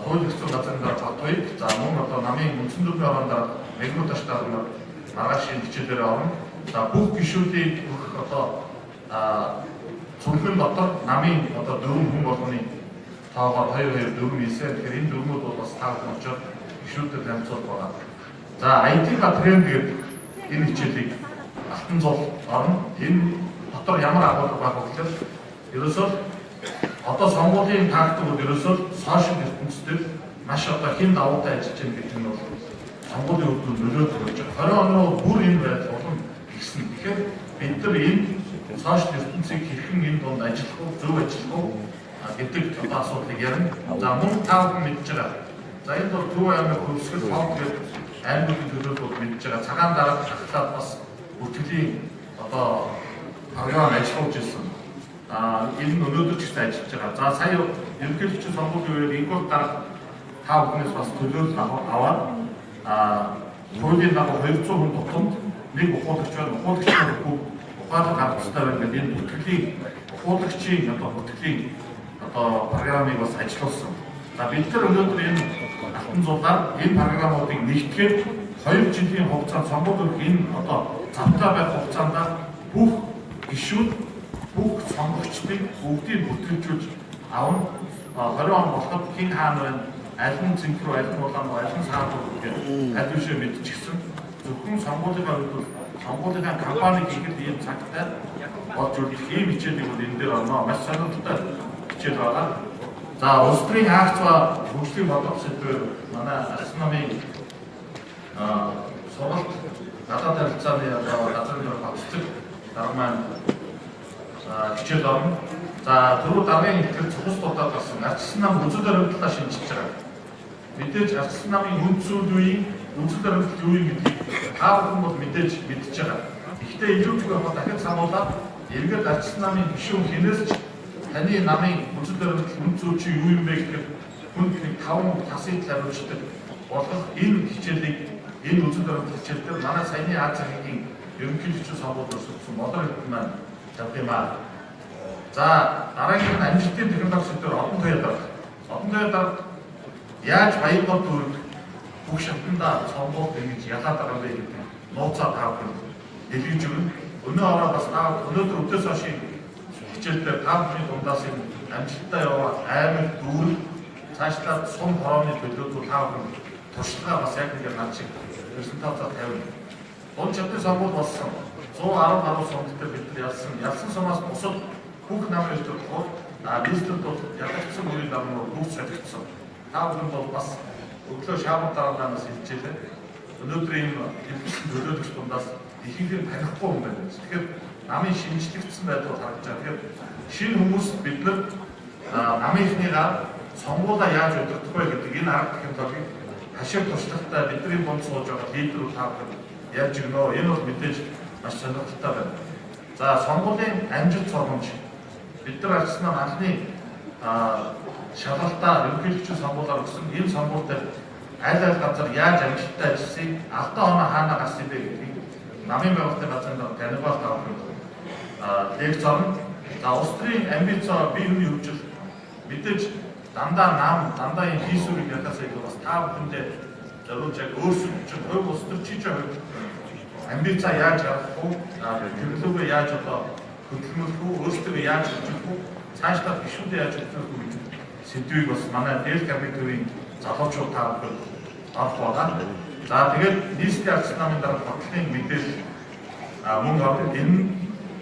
[SPEAKER 3] хууль ёс зүйн газрын дараа батвыг за мөн одоо намын үндсэн дүрмийн орон дараа мэгнүүд таштаар маргаашийн хичээлээр орно. За бүх гишүүдийг өгөх одоо цүнхэн дотор намын одоо 4 хүн болгоны тоогоор 2 4 9 тэгэхээр энэ дүрмүүд бол бас тав очоод гишүүдэд хамцуулж байгаа. За IT материал гэдэг энэ хичээлийг алтан зул орно. Энэ дотор ямар агуулга байх вэ гэхээр ерөөсөө одоо сонгуулийн тактикууд ерөөсөө сошиал ертөнцийн маш одоо хэн давуутай ажиллаж байгаа гэдэг нь бол сонгуулийн үр дүнд нөлөөлөж байгаа. 20 он руу бүр энэ байдал болно гэсэн. Тэгэхээр бид нар энэ сошиал ертөнцийг хэрхэн энэ донд ажиллах уу, зөв ажиллах уу гэдэг одоо асуудлыг ярина. За мөн та бүхэн мэдж байгаа. За энэ бол Төв аймаг хөлсгөл фонд гэдэг аймагын төлөөлөлд мэдж байгаа. Цагаан дараад ахлаад бас бүртгэлийн одоо програм ажиллаж ирсэн. Энэ нь өнөөдөр ч гэсэн ажиллаж байгаа. За сая ерөнхийлөгчийн сонгуулийн үеэр ингүүл дарах та бүхнээс бас төлөөлөл аваад хуулийн дагуу 200 хүн тутамд нэг ухуулагч байна. Ухуулагчийн ухаалаг гаргацтай байна гэдэг энэ бүртгэлийн ухуулагчийн одоо бүртгэлийн одоо програмыг бас ажиллуулсан. За бид нар өнөөдөр энэ алтан зулаар энэ програмуудыг нэгтгэхэд 2 жилийн хугацаанд сонгууль энэ одоо завтай байх хугацаанд бүх гишүүд бүх сонгогчдыг бүгдийг бүртгэлжүүлж авна. 20 он болоход хэн хаана байна? Аль нь цэнх рүү, аль нь улаан руу, аль нь саад руу гэдэг аль бишээ мэдчихсэн. Зөвхөн сонгуулийнхаа үед бол сонгуулийнхаа кампани хийхэд ийм цагтай болж үлдэх ийм хичээлийг бол энэ дээр орно. Маш сонирхолтой хичээл байгаа. За улс төрийн акц ба хөгжлийн бодлого сэдвээр манай Арслан намын сургалт гадаад харилцааны газрын багцлаг дарга маань хичээл орно. За түрүү даргын ихтгэл цус дутаад гарсан Арслан нам үзэл баримтлалаа шинжилж байгаа. Мэдээж Арслан намын үндсүүл үеийн үзэл баримтлал юу юм гэдгийг та бүхэн бол мэдээж мэдж байгаа. Гэхдээ илүү ч байх дахиад сануулаад эргээд Арслан намын гишүүн хинээс ч таны намын үзэл баримтлал үндсүүл чи юу юм бэ гэхэд хүнд нэг 5 тасыг хариулждаг болгох энэ хичээлийг энэ үзэл баримтлал хичээл дээр манай саяны Азийн ерөнхийлөгчийн сонгуульд өссөн модон хэдэн маань явах юм аа. За дараагийн амжилтын технологи сэдвээр одон туяа дарга. Одон туяа дарга яаж баялаг дүүрэг бүх шатндаа сонгуульд ингэж ялаад байгаа вэ гэдэг нууцаа таавах хэлж өгнө. Өнөө бас өнөөдөр өдөөс хойш хичээлдээ таавахын дундаас энэ амжилттай яваа аймаг дүүрэг цаашлаад сум хорооны төлөвлөлт таавах туршлагаа бас яг ингэ над шиг презентацаа тавина. Дунд шатны сонгуульд болсон 110 гаруй сонгуульд бид ялсан сумаас бусад бүх намын өдөртөө листүүд бол ялагдсан үеийн намууд бүх солигдсон. Та бүхэн бол бас өглөө шаабар дараагаанаас хэлжээ. Өнөөдрийн хэлсэн төлөөлөгч дундаас ихэнх нь танихгүй юм байна. Тэгэхээр намын шинжлэгдсэн байдал харагдаж байгаа. Тэгэхээр шинэ хүмүүс бид нар намынхныгаа сонгуулаа яаж өдөртөх вэ гэдэг энэ арга технологиг хашиг туршлагатай бидний бонд сууж байгаа лидерүүд та бүхэн яаж игнөө. Энэ бол мэдээж маш сонирхолтой байна. За сонгуулийн амжилт сургамж бид нар Арслан анхны шалгалтаа ерөнхийлөгчийн сонгуулиар өгсөн энэ сонгуульд аль газар яаж амжилттай ажилласыг алдаа оноо хаана гарсан бэ гэдгийг намын байгууллагын газрын танилцуулалт авах лекц орно. За улс төрийн амбицаа бие биений хөгжил мэдээж дандаа энэ хийсвэрийг ятасаа бас та бүхэндээ зориулж яг өөрсдөө чинь хувь улс төр чиж амбицаа яаж гаргах вэ? Төлөвлөгөө яаж одоо хөдөлмөрлөх үү? Өөрсдөө яаж хөгжих үү? Цаашлаад гишүүдээ яаж хөгжих үү гэдэг сэдвийг бас манай дээл кабинетийн залуучууд та бүхэн авах байгаа. За тэгээд нийслэлийн Арслан намын дараа батлын мэдээлэл мөн энэ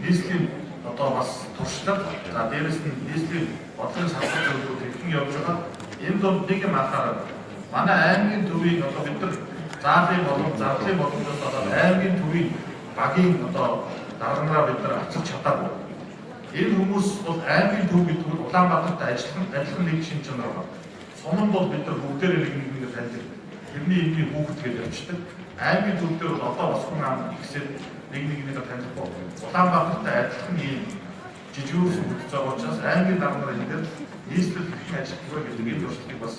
[SPEAKER 3] нийслэлийн одоо бас туршлага за дээрэс нь нийслэлийн бодлогын салбар зөвлөлт хэрхэн явж байгаа энэ донд нэг юм анхаарал манай аймгийн төвийн одоо бид нар заалын болон зардлын боломжоос болоод аймгийн төвийн багийн одоо даргангаа бид нар авчирч чадаагүй. Энэ хүмүүс бол аймгийн төв гэдэг нь Улаанбаатарт адилхан нэг шин чанар байна. Суманд бол бид нар бүгдээрээ нэг таньдаг. Тэрний эдний хүүхэд гэж явчихдаг. Аймгийн төв дээр бол одоо бас хүн ам ихсээд нэг таньдахгүй. Улаанбаатарт адилхан ийм жижигүүс бүтэж байгаа учраас аймгийн даргангаа энэ дээр нийслэл хэрхэн ажиллах вэ гэдэг энэ туршлагыг бас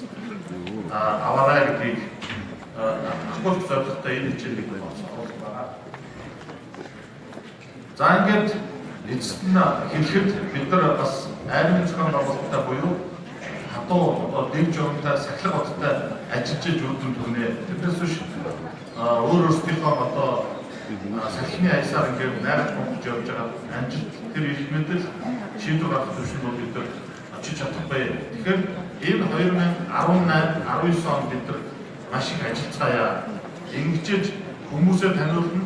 [SPEAKER 3] аваарай гэдгийг ахгүйх зорилготой энэ хичээлийг олох байгаа. За ингээд эцэст нь хэлэхэд бид нар бас аймгийн зохион байгуулалттай буюу хатуу одоо дэв журамтай сахилга хоттой ажиллаж үрдэн төрнэ. Тэрнээс биш өөрсдийнхөө одоо сахилгын аясаар ингээд найрах болгож явж байгаа амжилт тэр их мэдл шийдвэр гаргах төвшөнд бол бид нар очиж чадахгүй. Тэгэхээр энэ 2018-19 онд бид нар маш их ажиллацгаая. Ингэж хүмүүсээ таниулна,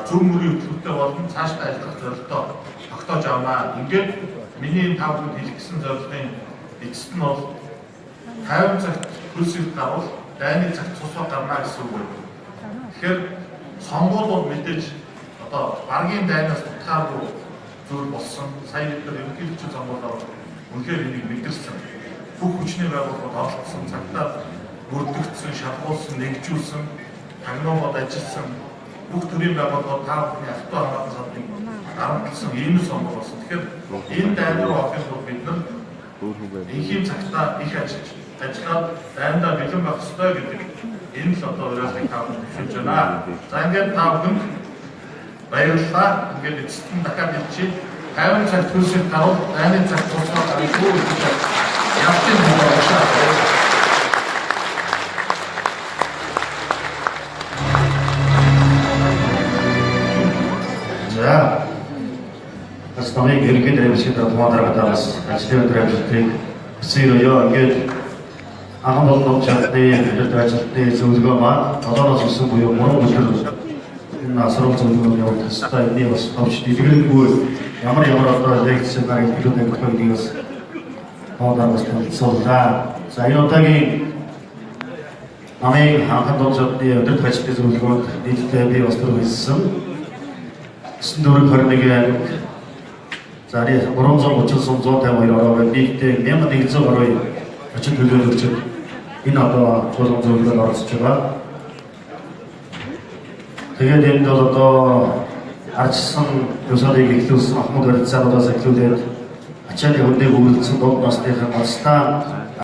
[SPEAKER 3] зөв мөрийн хөтөлбөртэй болон цаашдаа ажиллах зорилготой тогтоож авнаа. Ингээд миний 5 хүнд хэлэх гэсэн зорилгын эцэст нь бол 50 цагт хөлсөд гарвал дайны цагт цусваа гарна гэсэн үг байна. Тэгэхээр сонгуул бол мэдээж одоо багийн дайнаас тутгааргүй зүйл болсон. Сая бид нар ерөнхийлөгчийн сонгуулиор үнэхээр энийг мэдэрсэн. Бүх хүчний байгууллагууд оролцсон, цагтаа бүрдэгдсэн, шалгуулсан, нэгжүүлсэн, тагнуумад ажилласан бүх төрлийн байгууллагууд та бүхний ахтуу хамгаалалтын салбарыг дарамтлсан ийм сонгуул болсон. Тэгэхээр энэ дайн руу орохын тулд бид нар инхийн цагтаа их ажиллаад дайндаа бэлэн байх ёстой гэдэг энэ л одоо уриалгыг та бүхэнд хэлж байна. За ингээд та бүхэнд баярлалаа. Ингээд эцэст нь дахиад хэлчихье. 50 цагт хөлсөд гарвал дайны цагт цусваа гарна шүү гэж явсан юм байна.
[SPEAKER 2] За, бас намайг ерөнхий дэвшигчид хамгаалалтаа бас ажлын өдөр амжилтыг хүсье. Ингээд анхан болон чатны өдөр ажилтны зөвлөгөө маань долооноос өссөн буюу 3 өдөр энэ асрал зөвлөгөө явуулах ёстой. Энийг бас товч дэлгэрэнгүй ямар одоо лекцээр гаргаж билүүдэг гэдгийг бас тоодоос танилцууллаа. За энэ удаагийн намайг анхан болон чатны өдөр ажилтны зөвлөгөөнд нийтдээ би бас төрүүлсэн. 921 зари 330-152 ороо нийтдээ 1100 орой очих төлөөлөгч энэ одоо чуулган зөвлөгөөнд оролцож байгаа. Тэгээд энд бол одоо арчсан ёсоодыг эхлүүлсэн Ахмад барилцаагаас эхлүүлээд ачааны хөндийг үйлдсэн дунд насныхан улстай